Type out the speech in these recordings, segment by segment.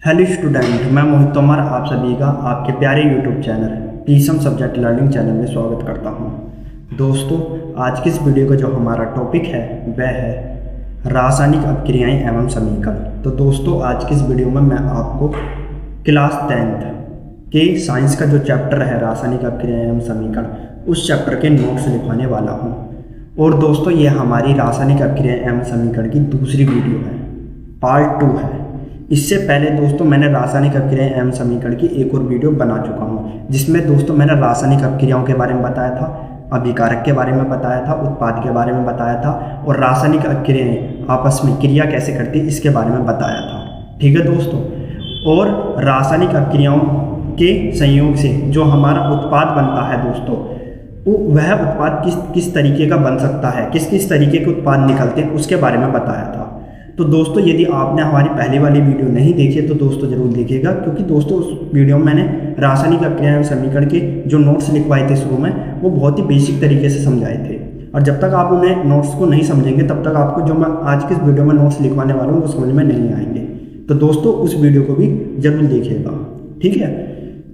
Hello student, मैं मोहित तोमर आप सभी का आपके प्यारे यूट्यूब चैनल प्लीसम सब्जेक्ट लर्निंग चैनल में स्वागत करता हूं। दोस्तों, आज की इस वीडियो का जो हमारा टॉपिक है वह है रासायनिक अपक्रियाएं एवं समीकरण। तो दोस्तों, आज की इस वीडियो में मैं आपको क्लास 10th के साइंस का जो चैप्टर है रासायनिक अपक्रियाएं एवं समीकरण, उस चैप्टर के नोट्स लिखवाने वाला हूँ। और दोस्तों, ये हमारी रासायनिक अपक्रियाएं एवं समीकरण की दूसरी वीडियो है, पार्ट 2 है। इससे पहले दोस्तों मैंने रासायनिक अपक्रियाएं एवं समीकरण की एक और वीडियो बना चुका हूं, जिसमें दोस्तों मैंने रासायनिक अपक्रियाओं के बारे में बताया था, अभिकारक के बारे में बताया था, उत्पाद के बारे में बताया था और रासायनिक अपक्रियाएं आपस में क्रिया कैसे करती है इसके बारे में बताया था। ठीक है दोस्तों, और रासायनिक अपक्रियाओं के संयोग से जो हमारा उत्पाद बनता है दोस्तों, वह उत्पाद किस तरीके का बन सकता है, किस किस तरीके के उत्पाद निकलते हैं उसके बारे में बताया था। तो दोस्तों, यदि आपने हमारी पहले वाली वीडियो नहीं देखी है तो दोस्तों ज़रूर देखिएगा, क्योंकि दोस्तों उस वीडियो में मैंने रासायनिक अपक्रियाएं समीकरण के जो नोट्स लिखवाए थे शुरू में, वो बहुत ही बेसिक तरीके से समझाए थे। और जब तक आप उन्हें नोट्स को नहीं समझेंगे तब तक आपको जो मैं आज की इस वीडियो में नोट्स लिखवाने वाला हूँ वो समझ में नहीं आएंगे। तो दोस्तों, उस वीडियो को भी जरूर देखिएगा, ठीक है।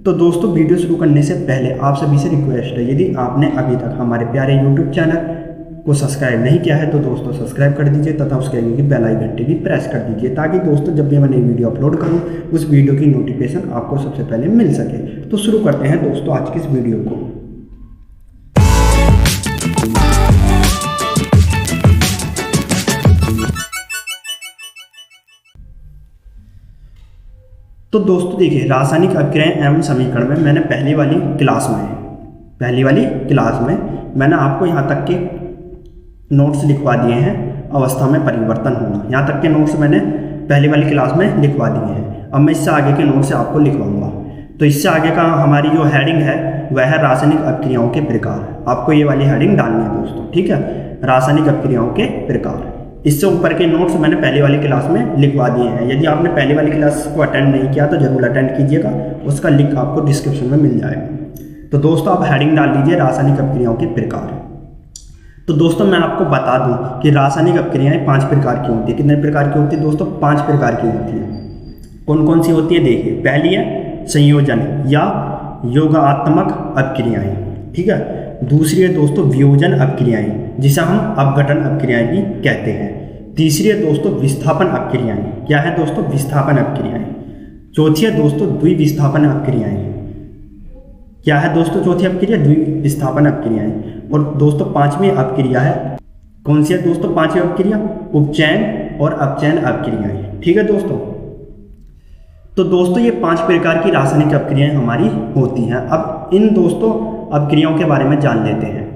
तो दोस्तों, वीडियो शुरू करने से पहले आप सभी से रिक्वेस्ट है, यदि आपने अभी तक हमारे प्यारे यूट्यूब चैनल को सब्सक्राइब नहीं किया है तो दोस्तों सब्सक्राइब कर दीजिए तथा उसके आगे की बेल आइकन घंटी भी प्रेस कर दीजिए, ताकि दोस्तों जब भी मैं नई वीडियो अपलोड करूं उस वीडियो की नोटिफिकेशन आपको सबसे पहले मिल सके। तो शुरू करते हैं दोस्तों आज की इस वीडियो को। तो दोस्तों देखिए, रासायनिक अपक्रियाएं एवं समीकरण में मैंने पहली वाली क्लास में मैंने आपको यहाँ तक के नोट्स लिखवा दिए हैं। अवस्था में परिवर्तन होना, यहाँ तक के नोट्स मैंने पहली वाली क्लास में लिखवा दिए हैं। अब मैं इससे आगे के नोट्स आपको लिखवाऊंगा। तो इससे आगे का हमारी जो हेडिंग है वह है रासायनिक अपक्रियाओं के प्रकार। आपको ये वाली हेडिंग डालनी है दोस्तों, ठीक है, रासायनिक अपक्रियाओं के प्रकार। इससे ऊपर के नोट्स मैंने पहली वाली क्लास में लिखवा दिए हैं। यदि आपने पहली वाली क्लास को अटेंड नहीं किया तो जरूर अटेंड कीजिएगा, उसका लिंक आपको डिस्क्रिप्शन में मिल जाएगा। तो दोस्तों, आप हेडिंग डाल दीजिए रासायनिक अपक्रियाओं के प्रकार। तो दोस्तों, मैं आपको बता दूं कि रासायनिक अपक्रियाएं 5 प्रकार की होती है। कितने प्रकार की होती है दोस्तों? 5 प्रकार की होती है। कौन कौन सी होती है देखिए। पहली है संयोजन या योगात्मक अपक्रियाएं, ठीक है। दूसरी है दोस्तों वियोजन अपक्रियाएं, जिसे हम अपघटन अपक्रियाएं भी कहते हैं। तीसरी है दोस्तों विस्थापन अपक्रियाएं। क्या है दोस्तों? विस्थापन अपक्रियाएं। चौथी है दोस्तों द्विविस्थापन अपक्रियाएं। क्या है दोस्तों चौथी अपक्रिया? द्विविस्थापन अपक्रियाएं। और दोस्तों पांचवी अपक्रिया है, कौन सी है दोस्तों पांचवी अपक्रिया? उपचयन और अपचयन अपक्रियाएं, ठीक है दोस्तों। तो दोस्तों, ये 5 प्रकार की रासायनिक अपक्रियाएं हमारी होती हैं। अब इन दोस्तों अपक्रियाओं के बारे में जान लेते हैं,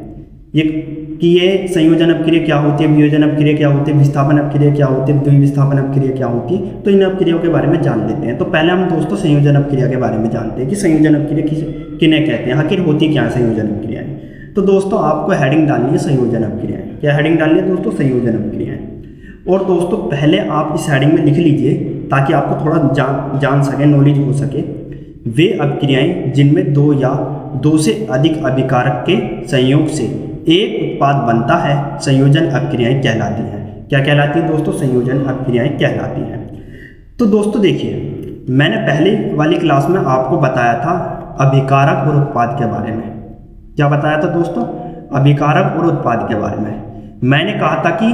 ये संयोजन अपक्रिया क्या होती है, वियोजन अपक्रिया क्या होती है, विस्थापन अपक्रिया क्या होती है, द्विविस्थापन अपक्रिया क्या होती है। तो इन अपक्रियाओं के बारे में जान लेते हैं। तो पहले हम दोस्तों संयोजन अपक्रिया के बारे में जानते हैं कि संयोजन अपक्रिया किन्हें कहते हैं, आखिर होती क्या है संयोजन अपक्रियाएं। तो दोस्तों, आपको हेडिंग डालनी है संयोजन अपक्रियाएं। क्या हेडिंग डालनी है दोस्तों? संयोजन अपक्रियाएं। और दोस्तों पहले आप इस हेडिंग में लिख लीजिए ताकि आपको थोड़ा जान सके, नॉलेज हो सके। वे अपक्रियाएं जिनमें 2 या 2 से अधिक अभिकारक के संयोग से एक उत्पाद बनता है संयोजन अपक्रियाएं कहलाती हैं। क्या कहलाती है दोस्तों? संयोजन अपक्रियाएं कहलाती हैं। तो दोस्तों देखिए, मैंने पहले वाली क्लास में आपको बताया था अभिकारक और उत्पाद के बारे में। क्या बताया था दोस्तों? अभिकारक और उत्पाद के बारे में। मैंने कहा था कि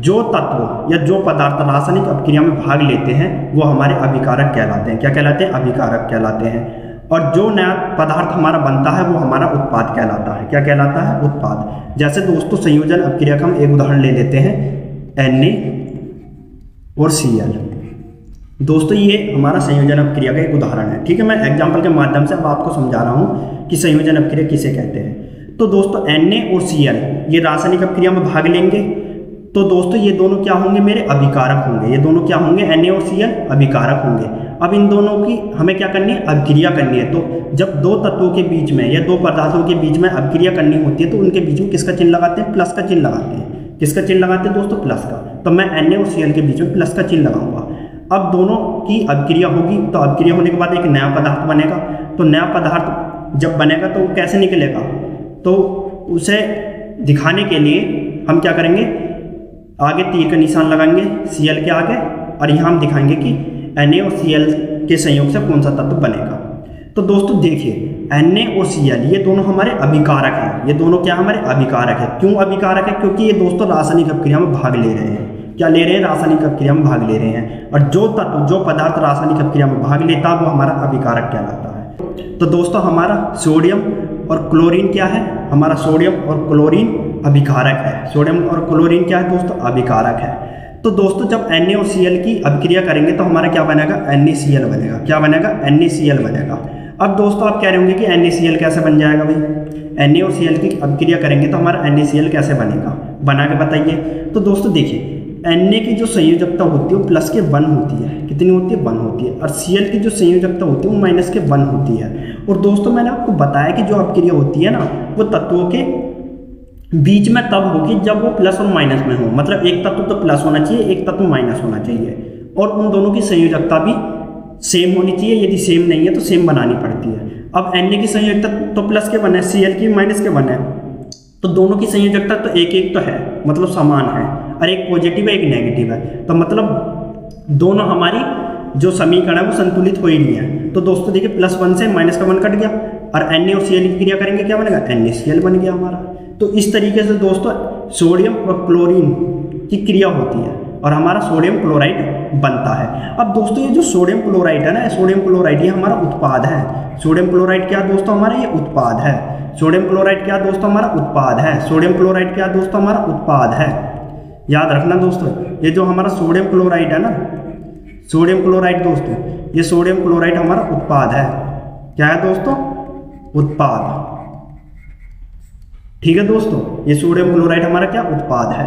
जो तत्व या जो पदार्थ रासायनिक अपक्रिया में भाग लेते हैं वो हमारे अभिकारक कहलाते हैं। क्या कहलाते हैं? अभिकारक कहलाते हैं। और जो नया पदार्थ हमारा बनता है वो हमारा उत्पाद कहलाता है। क्या कहलाता है? उत्पाद। जैसे दोस्तों संयोजन अपक्रिया का हम एक उदाहरण ले लेते हैं, Na और Cl। दोस्तों, ये हमारा संयोजन अपक्रिया का एक उदाहरण है, ठीक है। मैं एग्जाम्पल के माध्यम से अब आपको समझा रहा हूँ कि संयोजन अपक्रिया किसे कहते हैं। तो दोस्तों Na और Cl ये रासायनिक अपक्रिया में भाग लेंगे। तो दोस्तों ये दोनों क्या होंगे? मेरे अभिकारक होंगे। ये दोनों क्या होंगे? Na और Cl अभिकारक होंगे। अब इन दोनों की हमें क्या करनी है? अभिक्रिया करनी है। तो जब 2 तत्वों के बीच में या 2 पदार्थों के बीच में अभिक्रिया करनी होती है तो उनके बीच में किसका चिन्ह लगाते हैं? प्लस का चिन्ह लगाते हैं। किसका चिन्ह लगाते हैं दोस्तों? प्लस का। तो मैं Na और Cl के बीच में प्लस का चिन्ह लगाऊंगा। अब दोनों की अभिक्रिया होगी, तो अभिक्रिया होने के बाद एक नया पदार्थ बनेगा। तो नया पदार्थ जब बनेगा तो वो कैसे निकलेगा? तो उसे दिखाने के लिए हम क्या करेंगे? आगे तीर का निशान लगाएंगे Cl के आगे, और यहाँ हम दिखाएंगे कि Na और Cl के संयोग से कौन सा तत्व बनेगा। तो दोस्तों देखिए Na और Cl ये दोनों हमारे अभिकारक हैं, ये दोनों क्या हमारे अभिकारक हैं। क्यों अभिकारक है? क्योंकि ये दोस्तों रासायनिक अपक्रिया में भाग ले रहे हैं। क्या ले रहे हैं? रासायनिक अपक्रिया में भाग ले रहे हैं। और जो तत्व जो पदार्थ रासायनिक अपक्रिया में भाग लेता है वो हमारा अभिकारक कहलाता है। तो दोस्तों हमारा सोडियम और क्लोरीन क्या है? हमारा सोडियम और क्लोरीन अभिकारक है। सोडियम और क्लोरीन क्या है दोस्तों? अभिकारक है। तो दोस्तों जब Na और Cl की अभिक्रिया करेंगे तो हमारा क्या बनेगा? NaCl बनेगा। क्या बनेगा? NaCl बनेगा। अब दोस्तों आप कह रहे होंगे कि NaCl कैसे बन जाएगा भाई? Na और Cl की अभिक्रिया करेंगे तो हमारा NaCl कैसे बनेगा? बना के बताइए। तो दोस्तों देखिए Na की जो संयोजकता होती है वो प्लस के 1 होती है। कितनी होती है? 1 होती है। और Cl की जो संयोजकता होती है वो माइनस के 1 होती है। और दोस्तों मैंने आपको बताया कि जो अभिक्रिया होती है ना वो तत्वों के बीच में तब होगी जब वो प्लस और माइनस में हो। मतलब एक तत्व तो प्लस होना चाहिए, एक तत्व माइनस होना चाहिए, और उन दोनों की संयोजकता भी सेम होनी चाहिए। यदि सेम नहीं है तो सेम बनानी पड़ती है। अब Na की संयोजकता तो प्लस के 1 है, Cl की माइनस के 1 है, तो दोनों की संयोजकता तो एक एक तो है, मतलब समान है, और एक पॉजिटिव है एक नेगेटिव है। तो मतलब दोनों हमारी जो समीकरण है वो संतुलित हो ही नहीं है। तो दोस्तों देखिए +1 से -1 कट गया, और Na और Cl की क्रिया करेंगे क्या बनेगा? NaCl बन गया हमारा। तो इस तरीके से दोस्तों सोडियम और क्लोरीन की क्रिया होती है और हमारा सोडियम क्लोराइड बनता है। अब दोस्तों ये जो सोडियम क्लोराइड है ना, सोडियम क्लोराइड ये हमारा उत्पाद है। सोडियम क्लोराइड क्या दोस्तों? हमारा ये उत्पाद है। सोडियम क्लोराइड क्या दोस्तों? हमारा उत्पाद है। सोडियम क्लोराइड क्या दोस्तों? हमारा उत्पाद है। याद रखना दोस्तों, ये जो हमारा सोडियम क्लोराइड है ना, सोडियम क्लोराइड दोस्तों, ये सोडियम क्लोराइड हमारा उत्पाद है। क्या है दोस्तों? उत्पाद। ठीक है दोस्तों, ये सोडियम क्लोराइड हमारा क्या? उत्पाद है।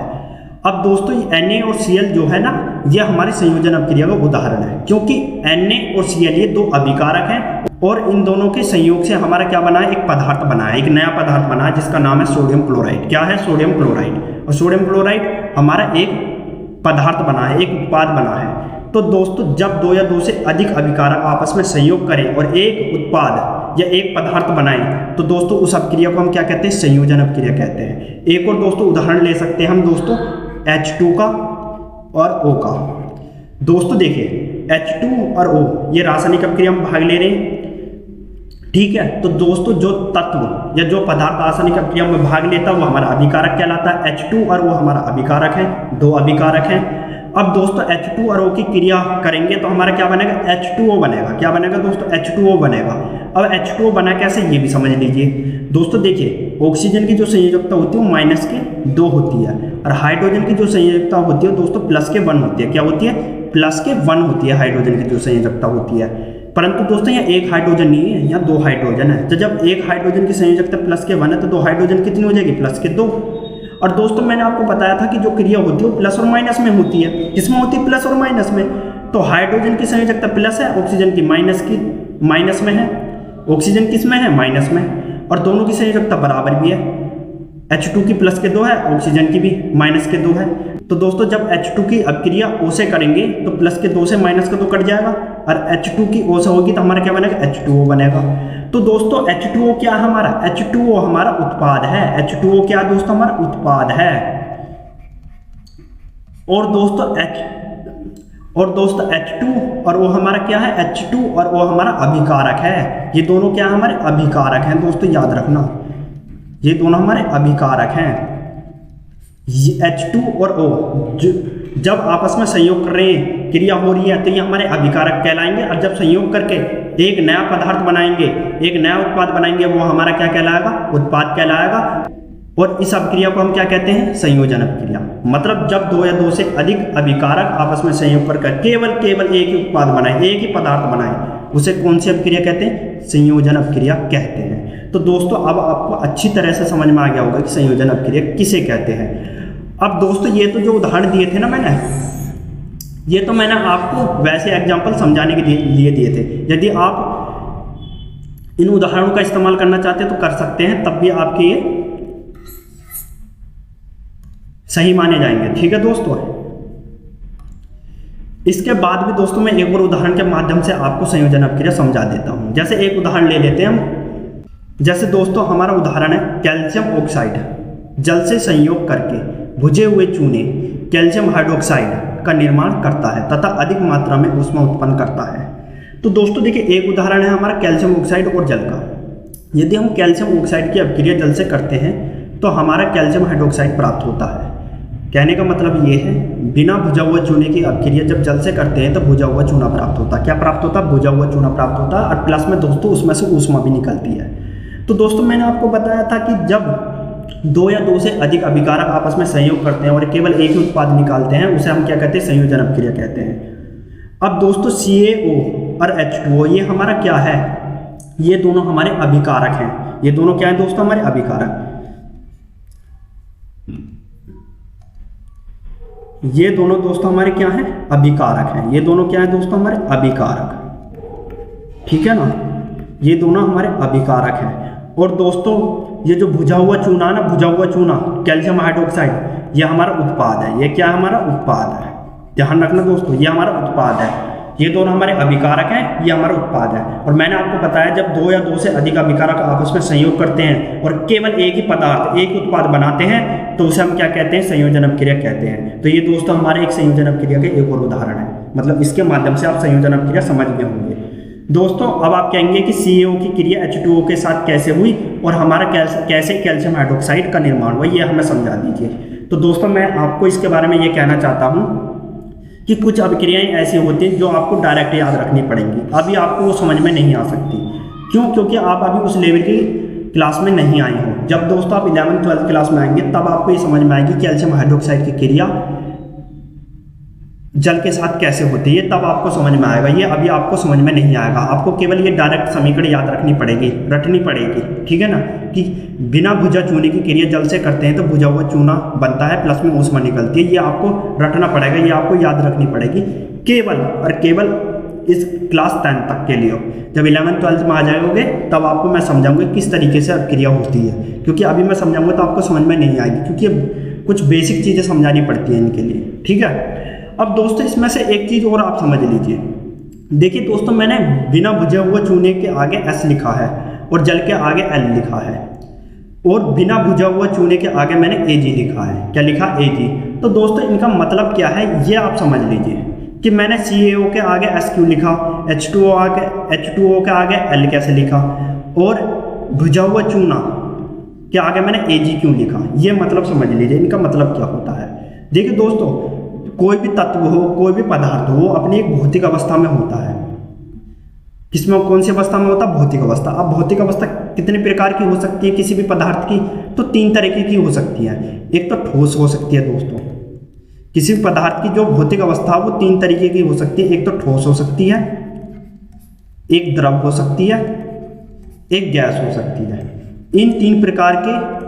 अब दोस्तों Na और Cl जो है ना, ये हमारे संयोजन अपक्रिया का उदाहरण है, क्योंकि Na और Cl ये दो अभिकारक हैं और इन दोनों के संयोग से हमारा क्या बना है? एक पदार्थ बना है, एक नया पदार्थ बना है जिसका नाम है सोडियम क्लोराइड। क्या है? Sodium chloride. और सोडियम क्लोराइड हमारा एक पदार्थ बना है, एक उत्पाद बना है। तो दोस्तों जब दो या दो से अधिक अभिकारक आपस में संयोग करें और एक उत्पाद या एक पदार्थ बनाएं तो दोस्तों उस अपक्रिया को हम क्या कहते हैं? संयोजन अपक्रिया कहते हैं। एक और दोस्तों उदाहरण ले सकते हैं हम दोस्तों H2 का और O का। दोस्तों देखिए H2 और O ये रासायनिक अपक्रिया में भाग ले रहे हैं, ठीक है। तो दोस्तों जो तत्व या जो पदार्थ रासायनिक अपक्रिया में भाग लेता है वो हमारा अभिकारक कहलाता है। H2 और O हमारा अभिकारक है, दो अभिकारक हैं। अब दोस्तों H2 और O की क्रिया करेंगे तो हमारा क्या बनेगा? H2O बनेगा। क्या बनेगा दोस्तों? H2O बनेगा। अब H2O बना कैसे ये भी समझ लीजिए। दोस्तों देखिए ऑक्सीजन की जो संयोजकता होती है वो -2 होती है, और हाइड्रोजन की जो संयोजकता होती है दोस्तों +1 होती है। क्या होती है? +1 होती है हाइड्रोजन की जो संयोजकता होती है। परंतु दोस्तों यहाँ एक हाइड्रोजन नहीं है, यहाँ 2 हाइड्रोजन है। तो जब एक हाइड्रोजन की संयोजकता +1 है तो 2 हाइड्रोजन कितनी हो जाएगी? +2। और दोस्तों मैंने आपको बताया था कि जो क्रिया होती है वो प्लस और माइनस में होती है। किसमें होती है? प्लस और माइनस में। तो हाइड्रोजन की संयोजकता प्लस है, ऑक्सीजन की माइनस में है। ऑक्सीजन किस में है? माइनस में। और दोनों की संयोजकता बराबर भी है। H2 की +2 है, ऑक्सीजन की भी -2 है। तो दोस्तों जब H2 की अपक्रिया O से करेंगे तो +2 से -2 कट जाएगा, और H2 की O से होगी तो हमारा क्या बनेगा? H2O बनेगा। तो दोस्तों H2O क्या है हमारा? H2O हमारा उत्पाद है। H2O क्या दोस्तों? हमारा उत्पाद है। और दोस्तों H2 और O हमारा क्या है? H2 और O हमारा अभिकारक है। ये दोनों क्या हमारे? अभिकारक हैं दोस्तों, याद रखना ये दोनों हमारे अभिकारक हैं। H2 और O जब आपस में संयोग कर रहे हैं, क्रिया हो रही है, तो ये हमारे अभिकारक कहलाएंगे। और जब संयोग करके एक नया पदार्थ बनाएंगे, एक नया उत्पाद बनाएंगे, वो हमारा क्या कहलाएगा? उत्पाद कहलाएगा। और इस अपक्रिया को हम क्या कहते हैं? संयोजन अपक्रिया। मतलब जब 2 या 2 से अधिक अभिकारक आपस में संयोग कर केवल एक ही उत्पाद बनाए, एक ही पदार्थ बनाए, उसे कौन सी अपक्रिया कहते हैं? संयोजन अपक्रिया कहते हैं। तो दोस्तों अब आपको अच्छी तरह से समझ में आ गया होगा कि संयोजन अपक्रिया किसे कहते हैं। अब दोस्तों ये तो जो उदाहरण दिए थे ना मैंने, ये तो मैंने आपको वैसे एग्जाम्पल समझाने के लिए दिए थे। यदि आप इन उदाहरणों का इस्तेमाल करना चाहते हैं तो कर सकते हैं, तब भी आपके ये सही माने जाएंगे। ठीक है दोस्तों, इसके बाद भी दोस्तों मैं एक और उदाहरण के माध्यम से आपको संयोजन अपक्रिया समझा देता हूं। जैसे एक उदाहरण ले लेते हैं हम। जैसे दोस्तों हमारा उदाहरण है कैल्शियम ऑक्साइड। जल से संयोग करके भुजे हुए चूने कैल्शियम हाइड्रोक्साइड का निर्माण करता है तथा अधिक मात्रा में ऊष्मा उत्पन्न करता है। तो दोस्तों देखिए, एक उदाहरण है हमारा कैल्शियम ऑक्साइड और जल का। यदि हम कैल्शियम ऑक्साइड की अभिक्रिया जल से करते हैं तो हमारा कैल्शियम हाइड्रोक्साइड प्राप्त होता है। कहने का मतलब ये है, बिना भुजा हुआ चूने की अभिक्रिया जब जल से करते हैं तो भुजा हुआ चूना प्राप्त होता है। क्या प्राप्त होता है? भुजा हुआ चूना प्राप्त होता है। और प्लस में दोस्तों उसमें से ऊष्मा भी निकलती है। तो दोस्तों मैंने आपको बताया था कि जब दो या दो से अधिक अभिकारक आपस में संयोग करते हैं और केवल एक ही उत्पाद निकालते हैं, उसे हम क्या कहते हैं? संयोजन अभिक्रिया कहते हैं। अब दोस्तों CaO और H2O ये हमारा क्या है? ये दोनों हमारे अभिकारक हैं। ये दोनों क्या है दोस्तों? हमारे अभिकारक। ये दोनों दोस्तों हमारे क्या हैं? अभिकारक हैं। ये दोनों क्या है दोस्तों? हमारे अभिकारक। ठीक है ना, ये दोनों हमारे अभिकारक हैं। और दोस्तों ये जो भुजा हुआ चूना है ना, भुजा हुआ चूना कैल्शियम हाइड्रोक्साइड, ये हमारा उत्पाद है। ये क्या है? हमारा उत्पाद है। ध्यान रखना दोस्तों, ये हमारा उत्पाद है। ये दोनों हमारे अभिकारक हैं, ये हमारा उत्पाद है। और मैंने आपको बताया जब दो या दो से अधिक अभिकारक आपस में संयोग करते हैं और केवल एक ही पदार्थ, एक उत्पाद बनाते हैं तो उसे हम क्या कहते हैं? संयोजन अभिक्रिया कहते हैं। तो ये दोस्तों हमारे एक संयोजन अभिक्रिया के एक और उदाहरण है। मतलब इसके माध्यम से आप संयोजन अभिक्रिया समझ गए होंगे। दोस्तों अब आप कहेंगे कि CaO की क्रिया H2O के साथ कैसे हुई और हमारा कैसे कैल्शियम हाइड्रोक्साइड का निर्माण हुआ, ये हमें समझा दीजिए। तो दोस्तों मैं आपको इसके बारे में ये कहना चाहता हूँ कि कुछ अभिक्रियाएं ऐसी होती हैं जो आपको डायरेक्ट याद रखनी पड़ेंगी। अभी आपको वो समझ में नहीं आ सकती। क्यों? क्योंकि आप अभी उस लेवल की क्लास में नहीं आए हो। जब दोस्तों आप 11th-12th क्लास में आएंगे तब आपको ये समझ में आएगी कैल्शियम हाइड्रोक्साइड की क्रिया जल के साथ कैसे होती है, तब आपको समझ में आएगा। ये अभी आपको समझ में नहीं आएगा। आपको केवल ये डायरेक्ट समीकरण याद रखनी पड़ेगी, रटनी पड़ेगी। ठीक है ना, कि बिना भुजा चूने की क्रिया जल से करते हैं तो भुजा हुआ चूना बनता है, प्लस में ऊष्मा निकलती है। ये आपको रटना पड़ेगा, ये आपको याद रखनी पड़ेगी केवल और केवल इस क्लास 10 तक के लिए। जब 11th-12th में आ जाओगे तब आपको मैं समझाऊंगा किस तरीके से अभिक्रिया होती है, क्योंकि अभी मैं समझाऊंगा तो आपको समझ में नहीं आएगी, क्योंकि कुछ बेसिक चीज़ें समझानी पड़ती हैं इनके लिए। ठीक है, अब दोस्तों इसमें से एक चीज़ और आप समझ लीजिए। देखिए दोस्तों, मैंने बिना भुजे हुए चूने के आगे S लिखा है और जल के आगे L लिखा है, और बिना भुजा हुआ चूने के आगे मैंने Ag लिखा है। क्या लिखा? Ag। तो दोस्तों इनका मतलब क्या है ये आप समझ लीजिए कि मैंने CaO के आगे S क्यों लिखा, H2O के आगे L कैसे लिखा, और भुजा हुआ चूना के आगे मैंने Ag क्यों लिखा। ये मतलब समझ लीजिए इनका मतलब क्या होता है। देखिए दोस्तों, कोई भी तत्व हो, कोई भी पदार्थ हो, वो अपनी एक भौतिक अवस्था में होता है। किसमें? कौन सी अवस्था में होता है? भौतिक अवस्था। अब भौतिक अवस्था कितने प्रकार की हो सकती है किसी भी पदार्थ की? तो 3 तरीके की हो सकती है। एक तो ठोस हो सकती है दोस्तों, किसी भी पदार्थ की जो भौतिक अवस्था वो 3 तरीके की हो सकती है। एक तो ठोस हो सकती है, एक द्रव हो सकती है, एक गैस हो सकती है। इन 3 प्रकार के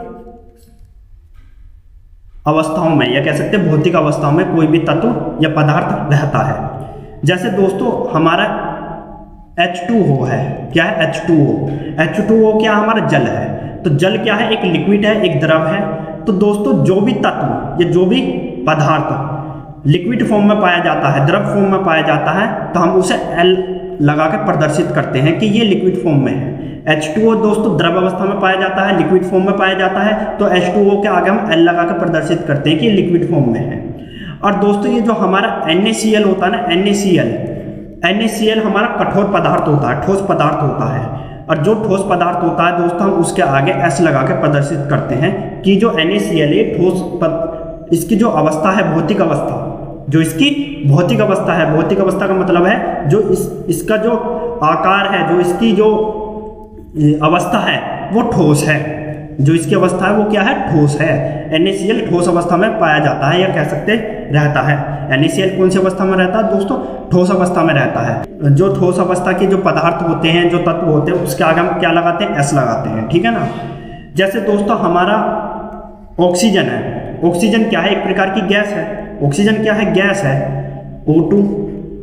अवस्थाओं में, या कह सकते हैं भौतिक अवस्थाओं में, कोई भी तत्व या पदार्थ रहता है। जैसे दोस्तों हमारा H2O है। क्या है? H2O क्या हमारा? जल है। तो जल क्या है? एक लिक्विड है, एक द्रव है। तो दोस्तों जो भी तत्व या जो भी पदार्थ लिक्विड फॉर्म में पाया जाता है, द्रव फॉर्म में पाया जाता है, तो हम उसे L लगा के प्रदर्शित करते हैं कि ये लिक्विड फॉर्म में है। H2O दोस्तों द्रव अवस्था में पाया जाता है, लिक्विड फॉर्म में पाया जाता है, तो H2O के आगे हम L लगा कर प्रदर्शित करते हैं कि ये लिक्विड फॉर्म में है। और दोस्तों ये जो हमारा NaCl होता है ना, NaCl हमारा कठोर पदार्थ होता है, ठोस पदार्थ होता है। और जो ठोस पदार्थ होता है दोस्तों, हम उसके आगे S लगा के प्रदर्शित करते हैं कि जो NaCl है ठोस इसकी जो अवस्था है, भौतिक अवस्था, जो इसकी भौतिक अवस्था है, भौतिक अवस्था का मतलब है जो इसका जो आकार है, जो इसकी जो अवस्था है वो ठोस है। जो इसकी अवस्था है वो क्या है? ठोस है। NaCl ठोस अवस्था में पाया जाता है, या कह सकते रहता है। NaCl कौन सी अवस्था में रहता है दोस्तों? ठोस अवस्था में रहता है। जो ठोस अवस्था के जो पदार्थ होते हैं, जो तत्व होते हैं, उसके आगे हम क्या लगाते हैं? S लगाते हैं। ठीक है ना। जैसे दोस्तों हमारा ऑक्सीजन है। ऑक्सीजन क्या है? एक प्रकार की गैस है। ऑक्सीजन क्या है? गैस है। O2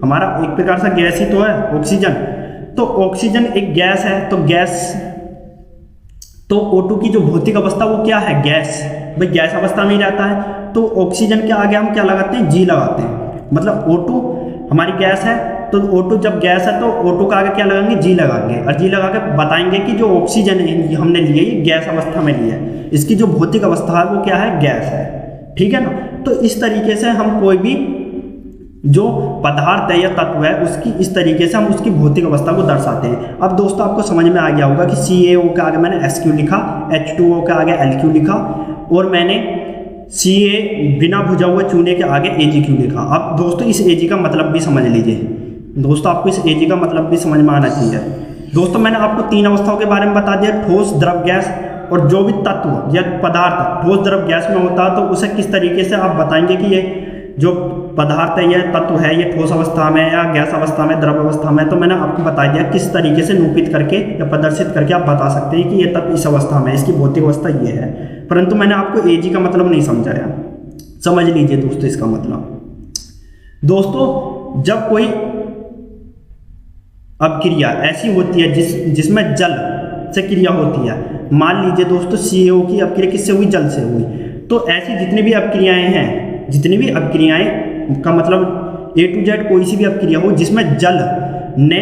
हमारा एक प्रकार से गैस ही तो है ऑक्सीजन। तो ऑक्सीजन एक गैस है, तो गैस, तो O2 की जो भौतिक अवस्था वो क्या है? गैस। भाई गैस अवस्था में ही रहता है, तो ऑक्सीजन के आगे हम क्या लगाते हैं? G लगाते हैं। मतलब O2 हमारी गैस है, तो O2 जब गैस है तो O2 का आगे क्या लगाएंगे? G लगाएंगे, और G लगा के बताएंगे कि जो ऑक्सीजन है हमने लिए ये गैस अवस्था में लिया है, इसकी जो भौतिक अवस्था है वो क्या है? गैस है। ठीक है ना। तो इस तरीके से हम कोई भी जो पदार्थ है या तत्व है उसकी इस तरीके से हम उसकी भौतिक अवस्था को दर्शाते हैं। अब दोस्तों आपको समझ में आ गया होगा कि CaO के आगे मैंने Sq लिखा, H2O के आगे Lq लिखा और मैंने Ca बिना भुजा हुए चूने के आगे Ag क्यों लिखा। अब दोस्तों इस Ag का मतलब भी समझ लीजिए, दोस्तों आपको इस Ag का मतलब भी समझ में आना चाहिए। दोस्तों मैंने आपको 3 अवस्थाओं के बारे में बता दिया, ठोस, द्रव, गैस। और जो भी तत्व या पदार्थ ठोस, द्रव, गैस में होता है तो उसे किस तरीके से आप बताएंगे कि ये जो पदार्थ है, यह तत्व है, ये ठोस अवस्था में या गैस अवस्था में, द्रव अवस्था में। तो मैंने आपको बता दिया किस तरीके से निरूपित करके या प्रदर्शित करके आप बता सकते हैं कि ये तत्व इस अवस्था में, इसकी भौतिक अवस्था ये है। परंतु मैंने आपको Ag का मतलब नहीं समझाया, समझ लीजिए दोस्तों इसका मतलब। दोस्तों जब कोई अपक्रिया ऐसी होती है जिसमें जल से क्रिया होती है, मान लीजिए दोस्तों CaO की अपक्रिया किससे हुई, जल से हुई, तो ऐसी जितनी भी अपक्रियाएं हैं, जितनी भी अपक्रियाएं का मतलब A to Z कोई सी भी अपक्रिया हो जिसमें जल ने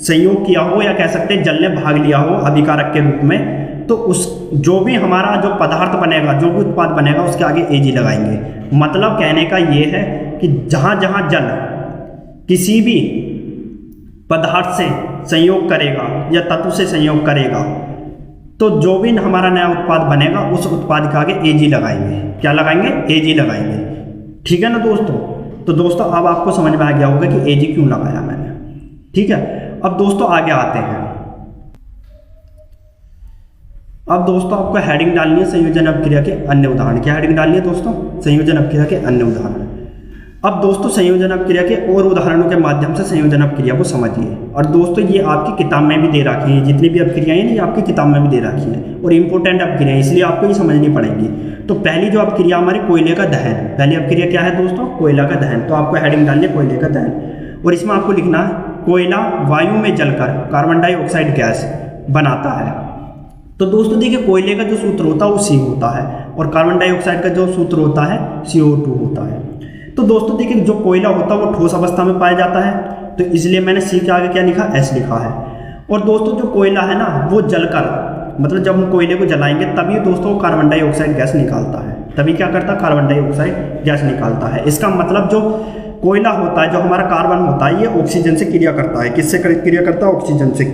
संयोग किया हो या कह सकते हैं जल ने भाग लिया हो अभिकारक के रूप में, तो उस जो भी हमारा जो पदार्थ बनेगा, जो भी उत्पाद बनेगा उसके आगे Ag लगाएंगे। मतलब कहने का ये है कि जहाँ जहाँ जल किसी भी पदार्थ से संयोग करेगा या तत्व से संयोग करेगा तो जो भी हमारा नया उत्पाद बनेगा उस उत्पाद के आगे Ag लगाएंगे। क्या लगाएंगे, Ag लगाएंगे। ठीक है ना दोस्तों। तो दोस्तों अब आपको समझ में आ गया होगा कि Ag क्यों लगाया मैंने। ठीक है, अब दोस्तों आगे आते हैं। अब दोस्तों आपको हेडिंग डालनी है संयोजन अपक्रिया के अन्य उदाहरण। क्या हेडिंग डालनी है दोस्तों, संयोजन अपक्रिया के अन्य उदाहरण। अब दोस्तों संयोजन अपक्रिया के और उदाहरणों के माध्यम से संयोजन अपक्रिया को समझिए। और दोस्तों ये आपकी किताब में भी दे रखी है, जितनी भी अपक्रियाएं हैं ये आपकी किताब में भी दे रखी है और इंपॉर्टेंट अपक्रिया, इसलिए आपको ये समझनी पड़ेगी। तो पहली जो अपक्रिया हमारे कोयले का दहन, पहली अपक्रिया क्या है दोस्तों, कोयला का दहन। तो आपको हेडिंग डालनी है कोयले का दहन और इसमें आपको लिखना है कोयला वायु में जलकर कार्बन डाइऑक्साइड गैस बनाता है। तो दोस्तों देखिए कोयले का जो सूत्र होता है वो C होता है और कार्बन डाइऑक्साइड का जो सूत्र होता है CO2 होता है। तो दोस्तों देखिए जो कोयला होता है वो ठोस अवस्था में पाया जाता है, तो इसलिए मैंने C के आगे क्या लिखा, S लिखा है। और दोस्तों जो कोयला है ना वो जलकर, मतलब जब हम कोयले को जलाएंगे तभी दोस्तों वो कार्बन डाइऑक्साइड गैस निकालता है, तभी क्या करता है, कार्बन डाइऑक्साइड गैस निकालता है। इसका मतलब जो कोयला होता है, जो हमारा कार्बन होता है, ये ऑक्सीजन से क्रिया करता है। किससे क्रिया करता है, ऑक्सीजन से।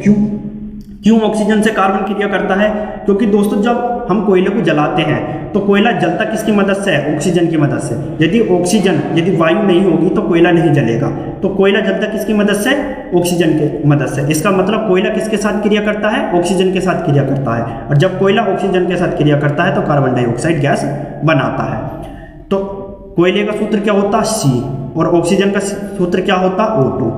क्यों ऑक्सीजन से कार्बन क्रिया करता है, क्योंकि दोस्तों जब हम कोयले को जलाते हैं तो कोयला जलता किसकी मदद से है, ऑक्सीजन की मदद से। यदि वायु नहीं होगी तो कोयला नहीं जलेगा। तो कोयला जलता किसकी मदद से, ऑक्सीजन की मदद से। इसका मतलब कोयला किसके साथ क्रिया करता है, ऑक्सीजन के साथ क्रिया करता है। और जब कोयला ऑक्सीजन के साथ क्रिया करता है तो कार्बन डाइऑक्साइड गैस बनाता है। तो कोयले का सूत्र क्या होता है, C, और ऑक्सीजन का सूत्र क्या होता है, O2।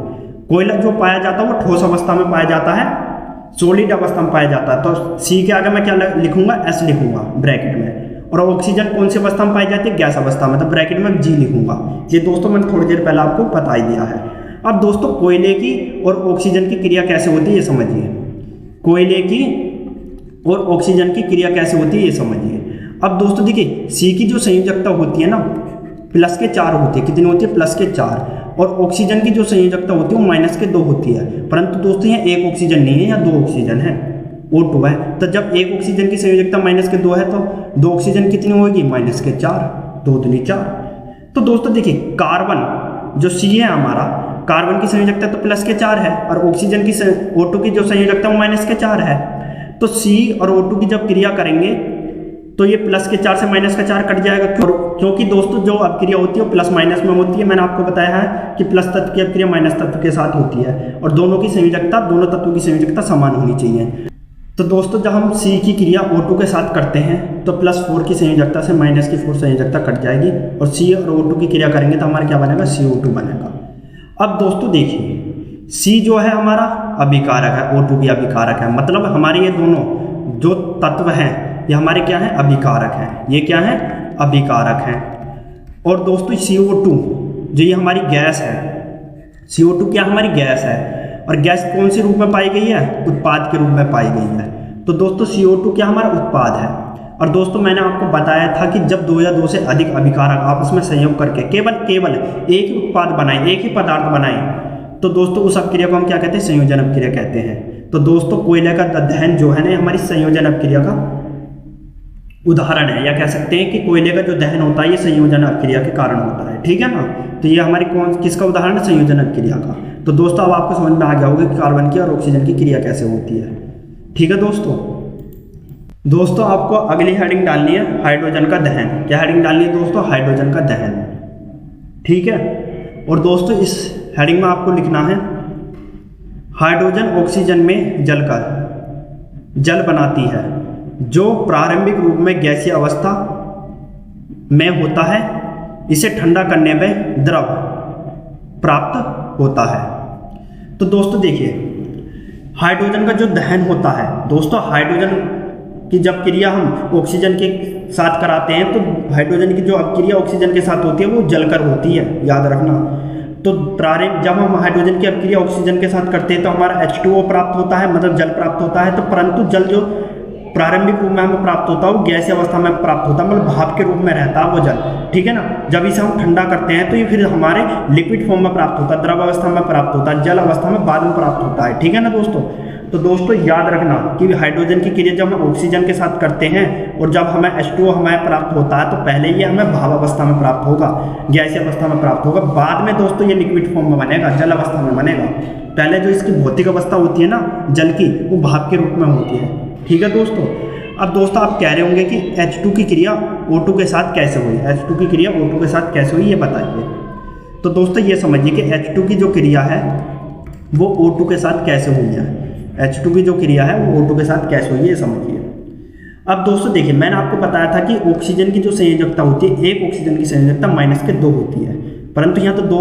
कोयला जो पाया जाता है वो ठोस अवस्था में पाया जाता है, सॉलिड अवस्था में पाया जाता है। तो C के आगे मैं क्या लिखूंगा, S लिखूंगा ब्रैकेट में। और ऑक्सीजन कौन सी अवस्था में पाई जाती है, गैस अवस्था में, तो ब्रैकेट में G लिखूंगा। ये दोस्तों मैंने थोड़ी देर पहले आपको बता ही दिया है। अब दोस्तों कोयले की और ऑक्सीजन की क्रिया कैसे होती है ये समझिए। कोयले की और ऑक्सीजन की क्रिया कैसे होती है ये समझिए। अब दोस्तों देखिए C की जो संयोजकता होती है ना +4 होती है। कितनी होती है, +4। और ऑक्सीजन की जो संयोजकता होती है वो -2 होती है। परंतु दोस्तों यहाँ एक ऑक्सीजन नहीं है, यहाँ 2 ऑक्सीजन है, O2 है। तो जब एक ऑक्सीजन की संयोजकता -2 है तो 2 ऑक्सीजन कितनी होगी, -4, 2 दूनी 4। तो दोस्तों देखिए कार्बन जो C है हमारा, कार्बन की संयोजकता तो +4 है और ऑक्सीजन की O2 की जो संयोजकता वो -4 है। तो C और O2 की जब क्रिया करेंगे तो ये +4 से -4 कट जाएगा। क्योंकि दोस्तों जो अपक्रिया होती है वो प्लस माइनस में होती है। मैंने आपको बताया है कि प्लस तत्व की अपक्रिया माइनस तत्व के साथ होती है और दोनों की संयोजकता, दोनों तत्वों की संयोजकता समान होनी चाहिए। तो दोस्तों जब हम C की क्रिया O2 के साथ करते हैं तो +4 की संयोजकता से -4 संयोजकता कट जाएगी और C और O2 की क्रिया करेंगे तो हमारा क्या बनेगा, CO2 बनेगा। अब दोस्तों देखिए C जो है हमारा अभिकारक है, O2 भी अभिकारक है। मतलब हमारे ये दोनों जो तत्व हैं ये हमारे क्या हैं, अभिकारक हैं। ये क्या हैं, अभिकारक हैं। और दोस्तों CO2 जो ये हमारी गैस है, CO2 क्या हमारी गैस है और गैस कौन से रूप में पाई गई है, उत्पाद के रूप में पाई गई है। तो दोस्तों CO2 क्या हमारा उत्पाद है। और दोस्तों मैंने आपको बताया था कि जब 2 या 2 से अधिक अभिकारक आपस में संयोग करके केवल एक ही उत्पाद बनाए, एक ही पदार्थ बनाए, तो दोस्तों उस अपक्रिया को हम क्या कहते हैं, संयोजन अपक्रिया कहते हैं। तो दोस्तों कोयले का दहन जो है ना हमारी संयोजन अपक्रिया का उदाहरण है, या कह सकते हैं कि कोयले का जो दहन होता है ये संयोजन अभिक्रिया के कारण होता है, ठीक है ना। तो ये हमारी किसका उदाहरण है, संयोजन अभिक्रिया का। तो दोस्तों अब आपको समझ में आ गया होगा कि कार्बन की और ऑक्सीजन की क्रिया कैसे होती है, ठीक है दोस्तों आपको अगली हेडिंग डालनी है हाइड्रोजन का दहन। क्या हेडिंग डालनी है दोस्तों, हाइड्रोजन का दहन, ठीक है। और दोस्तों इस हेडिंग में आपको लिखना है हाइड्रोजन ऑक्सीजन में जलकर जल बनाती है जो प्रारंभिक रूप में गैसीय अवस्था में होता है, इसे ठंडा करने में द्रव प्राप्त होता है। तो दोस्तों देखिए हाइड्रोजन का जो दहन होता है दोस्तों, हाइड्रोजन की जब क्रिया हम ऑक्सीजन के साथ कराते हैं तो हाइड्रोजन की जो अपक्रिया ऑक्सीजन के साथ होती है वो जलकर होती है, याद रखना। तो जब हम हाइड्रोजन की अपक्रिया ऑक्सीजन के साथ करते हैं तो हमारा H2O प्राप्त होता है, मतलब जल प्राप्त होता है। तो परंतु जल जो प्रारंभिक रूप में हमें प्राप्त होता है वो गैसीय अवस्था में प्राप्त होता है, मतलब भाप के रूप में रहता है वो जल, ठीक है ना। जब इसे हम ठंडा करते हैं तो ये फिर हमारे लिक्विड फॉर्म में प्राप्त होता है, द्रव अवस्था में प्राप्त होता है, जल अवस्था में बाद में प्राप्त होता है, ठीक है ना दोस्तों। तो दोस्तों याद रखना कि हाइड्रोजन की क्रिया जब हम ऑक्सीजन के साथ करते हैं और जब हमें H2O हमें प्राप्त होता है तो पहले ये हमें भाप अवस्था में प्राप्त होगा, गैसीय अवस्था में प्राप्त होगा, बाद में दोस्तों ये लिक्विड फॉर्म में बनेगा, जल अवस्था में बनेगा। पहले जो इसकी भौतिक अवस्था होती है ना जल की, वो भाप के रूप में होती है, ठीक है दोस्तों। अब दोस्तों आप कह रहे होंगे कि H2 की क्रिया O2 के साथ कैसे हुई, H2 की क्रिया O2 के साथ कैसे हुई ये बताइए। तो दोस्तों ये समझिए कि H2 की जो क्रिया है वो O2 के साथ कैसे हुई है, H2 की जो क्रिया है वो O2 के साथ कैसे हुई है ये समझिए। अब दोस्तों देखिए मैंने आपको बताया था कि ऑक्सीजन की जो संयोजकता होती है, एक ऑक्सीजन की संयोजकता -2 होती है, परंतु यहाँ तो 2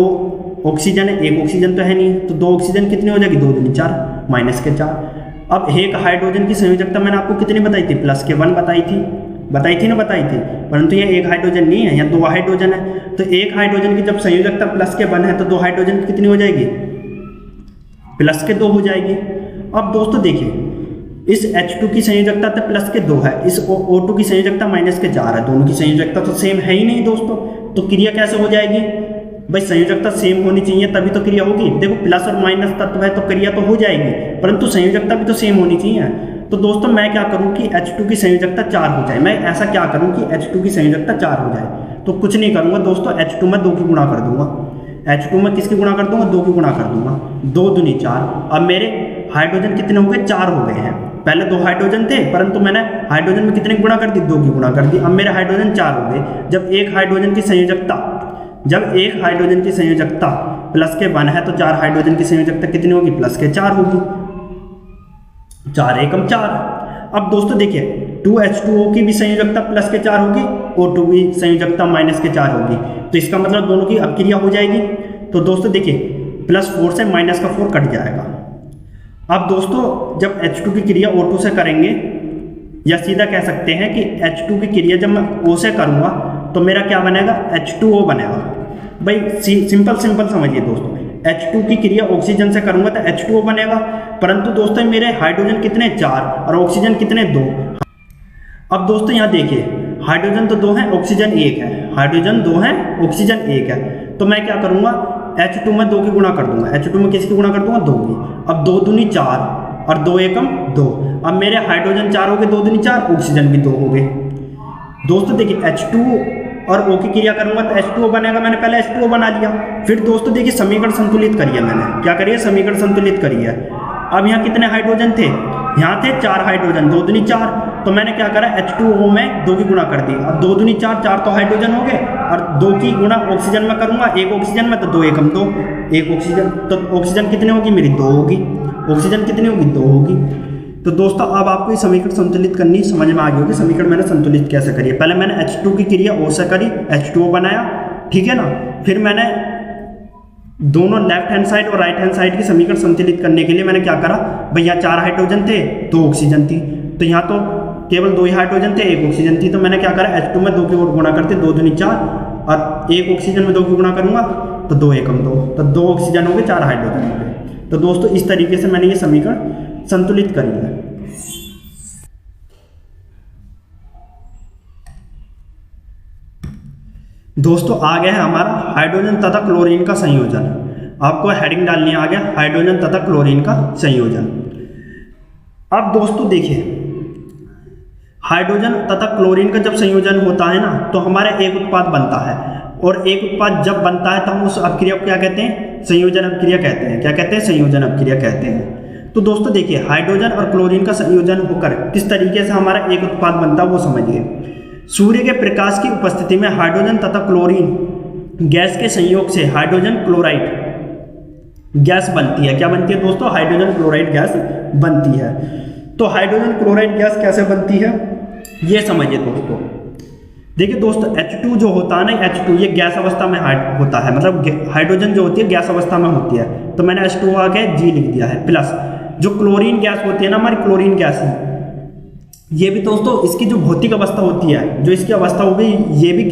ऑक्सीजन है, एक ऑक्सीजन तो है नहीं, तो 2 ऑक्सीजन कितनी हो जाएगी, 2 दूनी 4, -4। अब एक हाइड्रोजन की संयोजकता मैंने आपको कितनी बताई थी, +1 बताई थी ना, परंतु ये एक हाइड्रोजन नहीं है, यहाँ 2 हाइड्रोजन है। तो एक हाइड्रोजन की जब संयोजकता +1 है तो 2 हाइड्रोजन की कितनी हो जाएगी, +2 हो जाएगी। अब दोस्तों देखिए इस H2 की संयोजकता तो +2 है, इस O2 की संयोजकता -4 है, दोनों की संयोजकता तो सेम है ही नहीं दोस्तों, तो क्रिया कैसे हो जाएगी भाई, संयोजकता सेम होनी चाहिए तभी तो क्रिया होगी। देखो प्लस और माइनस तत्व है तो क्रिया तो हो जाएगी, परंतु संयोजकता भी तो सेम होनी चाहिए। तो दोस्तों मैं क्या करूं कि H2 की संयोजकता 4 हो जाए, मैं ऐसा क्या करूं कि H2 की संयोजकता 4 हो जाए, तो कुछ नहीं करूंगा दोस्तों, H2 में 2 की गुणा कर दूंगा, H2 में किसकी गुणा कर दूंगा, 2 की गुणा कर दूंगा, 2 दूनी 4। अब मेरे हाइड्रोजन कितने हो गए, 4 हो गए हैं। पहले 2 हाइड्रोजन थे परंतु मैंने हाइड्रोजन में कितने गुणा कर दी, 2 की गुणा कर दी। अब मेरे हाइड्रोजन 4 हो गए। जब एक हाइड्रोजन की संयोजकता +1 है तो 4 हाइड्रोजन की संयोजकता कितनी होगी, +4 होगी, 4 एकम 4। अब दोस्तों देखिए 2H2O की भी संयोजकता +4 होगी, O2 की संयोजकता -4 होगी, तो इसका मतलब दोनों की अपक्रिया हो जाएगी। तो दोस्तों देखिए +4 से -4 कट जाएगा। अब दोस्तों जब H2 की क्रिया O2 से करेंगे, या सीधा कह सकते हैं कि H2 की क्रिया जब मैं O से करूँगा तो मेरा क्या बनेगा, H2O बनेगा। भाई सिंपल समझिए दोस्तों, H2 की क्रिया ऑक्सीजन से करूँगा तो H2O बनेगा, परंतु दोस्तों मेरे हाइड्रोजन कितने 4 और ऑक्सीजन कितने 2। अब दोस्तों यहाँ देखिए हाइड्रोजन तो 2 है, ऑक्सीजन 1 है, हाइड्रोजन 2 है, ऑक्सीजन 1 है, तो मैं क्या करूँगा H2 में 2 की गुणा कर दूंगा, H2 में किसकी गुणा कर दूंगा, 2 की। अब 2 दूनी 4 और 2 एकम 2। अब मेरे हाइड्रोजन 4 हो गए, 2 दूनी 4, ऑक्सीजन भी 2 हो गए। दोस्तों देखिए H2 और O की क्रिया करूंगा तो H2O बनेगा, मैंने पहले H2O बना लिया। फिर दोस्तों देखिए समीकरण संतुलित करिए, मैंने क्या करिए, समीकरण संतुलित करिए। अब यहाँ कितने हाइड्रोजन थे, यहाँ थे 4 हाइड्रोजन, 2 दूनी 4, तो मैंने क्या करा H2O में 2 की गुणा कर दी। अब 2 दूनी 4, 4 तो हाइड्रोजन हो गए, और 2 की गुणा ऑक्सीजन में करूंगा, एक ऑक्सीजन में तो 2 एकम 2, एक ऑक्सीजन, तो ऑक्सीजन कितने होगी मेरी, 2 होगी, ऑक्सीजन कितनी होगी, 2 होगी। तो दोस्तों अब आपको ये समीकरण संतुलित करनी समझ में आ गई होगी, समीकरण मैंने संतुलित कैसे करी है। पहले मैंने H2 की क्रिया O से करी, H2O बनाया, ठीक है ना। फिर मैंने दोनों लेफ्ट हैंड साइड और राइट हैंड साइड की समीकरण संतुलित करने के लिए मैंने क्या करा, भैया 4 हाइड्रोजन थे, 2 ऑक्सीजन थी, तो यहाँ तो केवल 2 ही हाइड्रोजन थे, 1 ऑक्सीजन थी, तो मैंने क्या करा H2 में 2 की गुणा करते, 2 दूनी 4, और 1 ऑक्सीजन में 2 की गुणा करूंगा तो 2 एकम 2, तो 2 ऑक्सीजन हो गए, 4 हाइड्रोजन हो गए। तो दोस्तों इस तरीके से मैंने ये समीकरण संतुलित करी है। दोस्तों आ गया है हमारा हाइड्रोजन तथा क्लोरीन का संयोजन। आपको हेडिंग डालनी है, आ गया हाइड्रोजन तथा क्लोरीन का संयोजन। अब दोस्तों देखिए हाइड्रोजन तथा क्लोरीन का जब संयोजन होता है ना तो हमारा एक उत्पाद बनता है, और एक उत्पाद जब बनता है तो हम उस अपक्रिया को क्या कहते हैं? संयोजन अपक्रिया कहते हैं। क्या कहते हैं? संयोजन अपक्रिया कहते हैं। तो दोस्तों देखिए, हाइड्रोजन और क्लोरीन का संयोजन होकर किस तरीके से हमारा एक उत्पाद बनता है वो समझिए। सूर्य के प्रकाश की उपस्थिति में हाइड्रोजन तथा क्लोरीन गैस के संयोग से हाइड्रोजन क्लोराइड गैस बनती है। क्या बनती है दोस्तों? हाइड्रोजन क्लोराइड गैस बनती है। तो हाइड्रोजन क्लोराइड गैस कैसे बनती है ये समझिए दोस्तों। देखिए दोस्तों, H2 जो होता है ना, H2 ये गैस अवस्था में होता है, मतलब हाइड्रोजन जो होती है गैस अवस्था में होती है, तो मैंने H2 आगे G लिख दिया है। प्लस जो क्लोरीन गैस होती है ना, हमारी क्लोरीन गैस है, ये भी दोस्तों इसकी जो भौतिक अवस्था होती है, जो इसकी अवस्था होगी, ये भी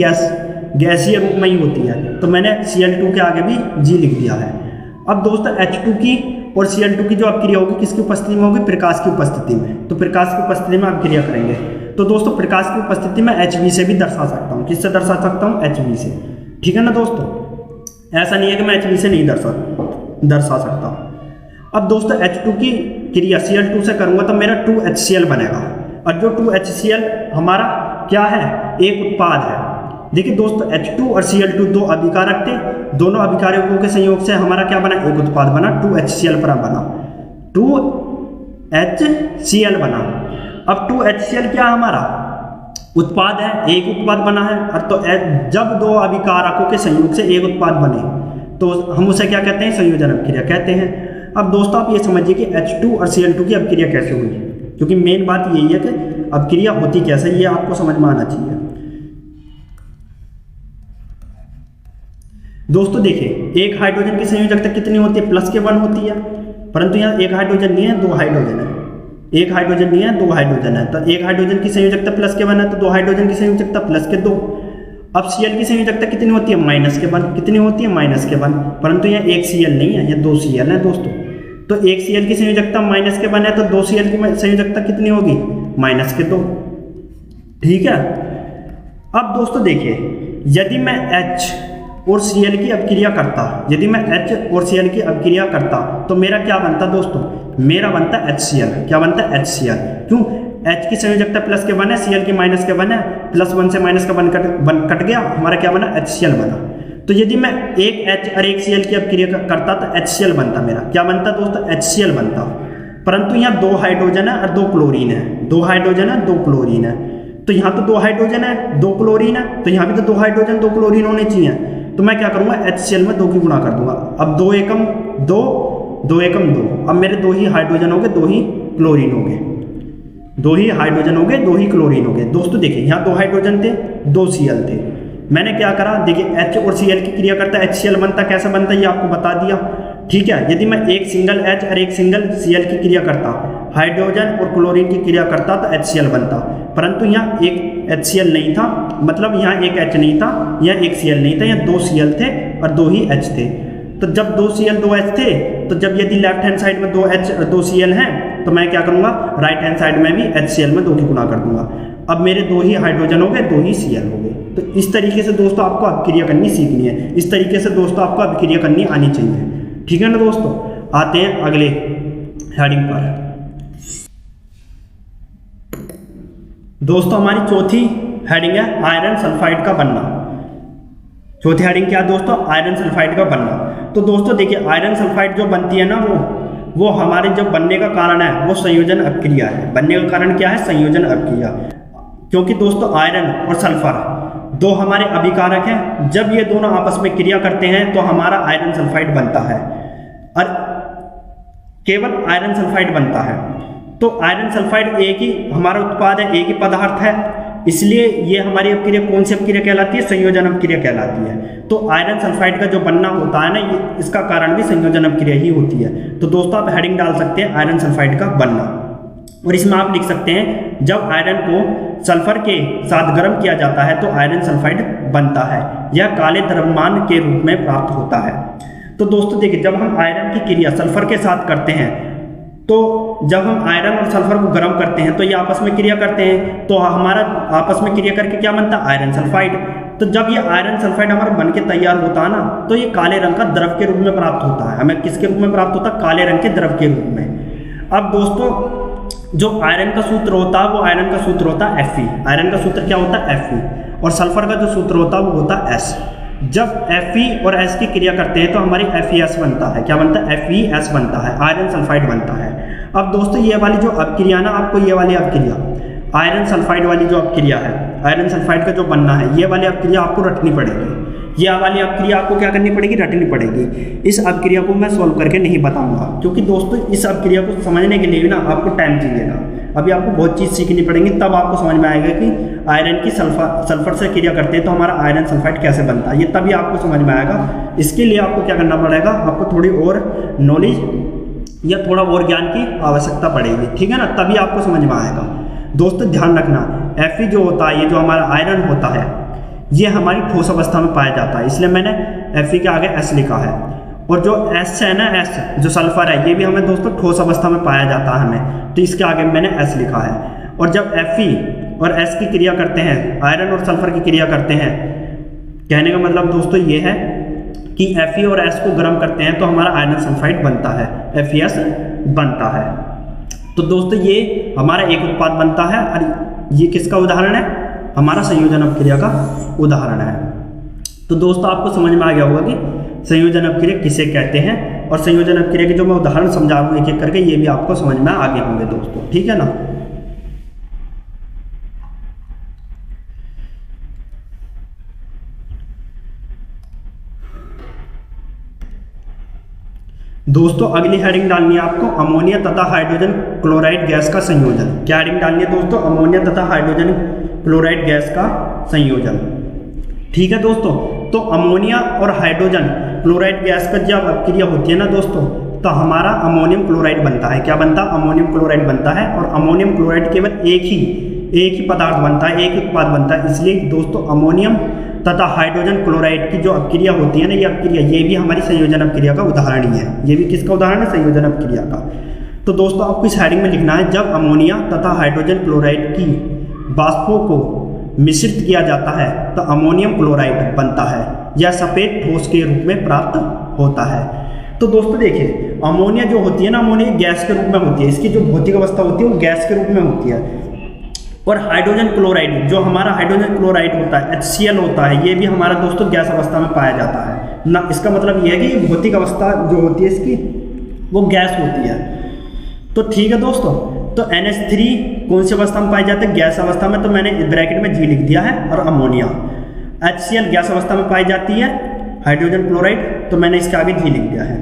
गैसीय रूप में ही होती है, तो मैंने Cl2 के आगे भी G लिख दिया है। अब दोस्तों H2 की और Cl2 की जो अपक्रिया होगी किसकी उपस्थिति में होगी? प्रकाश की उपस्थिति में। तो प्रकाश की उपस्थिति में अपक्रिया करेंगे तो दोस्तों प्रकाश की उपस्थिति में Hv से भी दर्शा सकता हूँ। किससे दर्शा सकता हूँ? Hv से। ठीक है ना दोस्तों, ऐसा नहीं है कि मैं Hv से नहीं दर्शा सकता। अब दोस्तों H2 की क्रिया Cl2 से करूँगा तो मेरा 2HCl बनेगा, और जो 2HCl हमारा क्या है? एक उत्पाद है। देखिए दोस्तों, H2 और Cl2 दो अभिकारक थे, दोनों अभिकारकों के संयोग से हमारा क्या बना? एक उत्पाद बना, 2HCl बना, 2HCl बना। अब 2HCl क्या हमारा? उत्पाद है, एक उत्पाद बना है। और तो जब दो अभिकारकों के संयोग से एक उत्पाद बने तो हम उसे क्या कहते हैं? संयोजन अपक्रिया कहते हैं। अब दोस्तों आप ये समझिए कि H2 और Cl2 की अपक्रिया कैसे हुई, क्योंकि मेन बात यही है कि अपक्रिया होती कैसे, ये आपको समझ में आना चाहिए। दोस्तों देखिए, एक हाइड्रोजन की संयोजकता कितनी होती है? प्लस के 1 होती है, परंतु यहाँ एक हाइड्रोजन नहीं है, दो हाइड्रोजन है। एक हाइड्रोजन नहीं है, दो हाइड्रोजन है, तो एक हाइड्रोजन की संयोजकता प्लस के 1 है, तो दो हाइड्रोजन की संयोजकता प्लस के 2। अब Cl की संयोजकता कितनी होती है? माइनस के 1। कितनी होती है? माइनस के 1, परंतु यहाँ एक Cl नहीं है, यहाँ 2 Cl है दोस्तों। तो एक Cl की संयोजकता माइनस के 1 है, तो 2 Cl की संयोजकता कितनी होगी? माइनस के 2। ठीक है। अब दोस्तों देखिए, यदि मैं H और Cl की अपक्रिया करता, यदि मैं H और Cl की अपक्रिया करता तो मेरा क्या बनता दोस्तों? मेरा बनता HCl। क्या बनता? HCl। क्यों? H की संयोजकता प्लस के 1 है, Cl की माइनस के 1 है, प्लस 1 से माइनस का 1 कट गया, हमारा क्या बना? HCl बना। तो यदि मैं एक H और एक Cl की अपक्रिया करता तो HCl बनता मेरा। क्या बनता दोस्तों? HCl बनता। परंतु यहाँ दो हाइड्रोजन है और दो क्लोरीन है, दो हाइड्रोजन है, दो क्लोरीन है, तो यहाँ तो दो हाइड्रोजन है, दो क्लोरीन है, तो यहाँ भी तो दो हाइड्रोजन, दो क्लोरीन होने चाहिए। तो मैं क्या करूँगा? HCl में 2 की गुणा कर दूंगा। अब 2 एकम 2, 2 एकम 2, अब मेरे 2 ही हाइड्रोजन हो गए, 2 ही क्लोरीन हो गए, 2 ही हाइड्रोजन हो गए, 2 ही क्लोरीन हो गए। दोस्तों देखिए, यहाँ 2 हाइड्रोजन थे, 2 Cl थे। मैंने क्या करा? देखिए H और Cl की क्रिया करता HCl बनता। कैसे बनता ये आपको बता दिया। ठीक है। यदि मैं एक सिंगल H और एक सिंगल Cl की क्रिया करता, हाइड्रोजन और क्लोरीन की क्रिया करता तो HCl बनता, परंतु यहाँ एक HCl नहीं था, मतलब यहाँ एक H नहीं था, यहाँ एक Cl नहीं था, यहाँ 2 Cl थे और 2 ही H थे। तो जब 2 Cl 2 H थे, तो जब यदि लेफ्ट हैंड साइड में 2 H और 2 Cl हैं तो मैं क्या करूँगा? राइट हैंड साइड में भी HCl में 2 की गुणा कर दूंगा। अब मेरे 2 ही हाइड्रोजन हो गए, 2 ही Cl हो गए। तो इस तरीके से दोस्तों आपको अपक्रिया करनी सीखनी है, इस तरीके से दोस्तों आपको अपक्रिया करनी आनी चाहिए। ठीक है ना दोस्तों। आते हैं अगले हेडिंग पर। दोस्तों हमारी चौथी हेडिंग है आयरन सल्फाइड का बनना। चौथी हेडिंग क्या है दोस्तों? आयरन सल्फाइड का बनना। तो दोस्तों देखिए, आयरन सल्फाइड जो बनती है ना, वो हमारे जो बनने का कारण है वो संयोजन अपक्रिया है। बनने का कारण क्या है? संयोजन अपक्रिया। क्योंकि दोस्तों आयरन और सल्फर दो हमारे अभिकारक हैं, जब ये दोनों आपस में क्रिया करते हैं तो हमारा आयरन सल्फाइड बनता है, और केवल आयरन सल्फाइड बनता है। तो आयरन सल्फाइड एक ही हमारा उत्पाद है, एक ही पदार्थ है, इसलिए ये हमारी अपक्रिया कौन सी अपक्रिया कहलाती है? संयोजन अपक्रिया कहलाती है। तो आयरन सल्फाइड का जो बनना होता है ना, इसका कारण भी संयोजन अपक्रिया ही होती है। तो दोस्तों आप हेडिंग डाल सकते हैं आयरन सल्फाइड का बनना, और इसमें आप लिख सकते हैं जब आयरन को सल्फर के साथ गर्म किया जाता है तो आयरन सल्फाइड बनता है, यह काले द्रव्यमान के रूप में प्राप्त होता है। तो दोस्तों देखिए, जब हम आयरन की क्रिया सल्फर के साथ करते हैं, तो जब हम आयरन और सल्फर को गर्म करते हैं तो ये आपस में क्रिया करते हैं, तो हमारा आपस में क्रिया करके क्या बनता है? Iron sulphide. तो जब ये आयरन सल्फाइड हमारा बन के तैयार होता है ना, तो ये काले रंग का द्रव के रूप में प्राप्त होता है। हमें किसके रूप में प्राप्त होता है? काले रंग के द्रव के रूप में। अब दोस्तों जो आयरन का सूत्र होता है वो आयरन का सूत्र होता है Fe। आयरन का सूत्र क्या होता है Fe। और सल्फर का जो सूत्र होता है वो होता है S। जब Fe और S की क्रिया करते हैं तो हमारी FeS बनता है। क्या बनता है? FeS बनता है, आयरन सल्फाइड बनता है। अब दोस्तों ये वाली जो अपक्रिया ना, आपको ये वाली अपक्रिया आयरन सल्फाइड वाली जो अपक्रिया है, आयरन सल्फाइड का जो बनना है, ये वाली अपक्रिया आपको रटनी पड़ेगी। ये वाली अपक्रिया आपको क्या करनी पड़ेगी? रटनी पड़ेगी। इस अपक्रिया को मैं सॉल्व करके नहीं बताऊंगा, क्योंकि दोस्तों इस अपक्रिया को समझने के लिए भी ना आपको टाइम चाहिएगा। अभी आपको बहुत चीज़ सीखनी पड़ेगी, तब आपको समझ में आएगा कि आयरन की सल्फर से क्रिया करते हैं तो हमारा आयरन सल्फाइड कैसे बनता है, ये तभी आपको समझ में आएगा। इसके लिए आपको क्या करना पड़ेगा? आपको थोड़ी और नॉलेज या थोड़ा और ज्ञान की आवश्यकता पड़ेगी, ठीक है ना, तभी आपको समझ में आएगा। दोस्तों ध्यान रखना, Fe जो होता है, ये जो हमारा आयरन होता है, ये हमारी ठोस अवस्था में पाया जाता है, इसलिए मैंने Fe के आगे S लिखा है। और जो S है ना, S जो सल्फर है, ये भी हमें दोस्तों ठोस अवस्था में पाया जाता है हमें, तो इसके आगे मैंने S लिखा है। और जब Fe और S की क्रिया करते हैं, आयरन और सल्फर की क्रिया करते हैं, कहने का मतलब दोस्तों ये है कि Fe और S को गर्म करते हैं तो हमारा आयरन सल्फाइड बनता है, FeS बनता है। तो दोस्तों ये हमारा एक उत्पाद बनता है, और ये किसका उदाहरण है? हमारा संयोजन अपक्रिया का उदाहरण है। तो दोस्तों आपको समझ में आ गया होगा कि संयोजन अपक्रिया किसे कहते हैं, और संयोजन अपक्रिया के जो मैं उदाहरण समझाऊंगा एक एक करके, ये भी आपको समझ में आगे होंगे दोस्तों, ठीक है ना। दोस्तों अगली हेडिंग डालनी है आपको, अमोनिया तथा हाइड्रोजन क्लोराइड गैस का संयोजन। क्या हेडिंग डालनी है दोस्तों? अमोनिया तथा हाइड्रोजन क्लोराइड गैस का संयोजन, ठीक है दोस्तों। तो अमोनिया और हाइड्रोजन क्लोराइड गैस का जब अपक्रिया होती है ना दोस्तों, तो हमारा अमोनियम क्लोराइड बनता है। क्या बनता है? अमोनियम क्लोराइड बनता है। और अमोनियम क्लोराइड केवल एक ही पदार्थ बनता है, एक ही उत्पाद बनता है। इसलिए दोस्तों अमोनियम तथा हाइड्रोजन क्लोराइड की जो अपक्रिया होती है ना, ये अपक्रिया, ये भी हमारी संयोजन अपक्रिया का उदाहरण ही है। ये भी किसका उदाहरण है? संयोजन अपक्रिया का। तो दोस्तों आपको इस हेडिंग में लिखना है, जब अमोनिया तथा हाइड्रोजन क्लोराइड की वाष्पों को मिश्रित किया जाता है तो अमोनियम क्लोराइड बनता है, यह सफेद ठोस के रूप में प्राप्त होता है। तो दोस्तों देखिए, अमोनिया जो होती है ना, अमोनिया गैस के रूप में होती है, इसकी जो भौतिक अवस्था होती है वो गैस के रूप में होती है। और हाइड्रोजन क्लोराइड, जो हमारा हाइड्रोजन क्लोराइड होता है, HCl होता है, ये भी हमारा दोस्तों गैस अवस्था में पाया जाता है ना। इसका मतलब ये है कि भौतिक अवस्था जो होती है इसकी, वो गैस होती है। तो ठीक है दोस्तों, तो NH3 कौन सी अवस्था में पाई जाती है? गैस अवस्था में। तो मैंने ब्रैकेट में G लिख दिया है। और अमोनिया, HCl गैस अवस्था में पाई जाती है, हाइड्रोजन क्लोराइड, तो मैंने इसके आगे G लिख दिया है,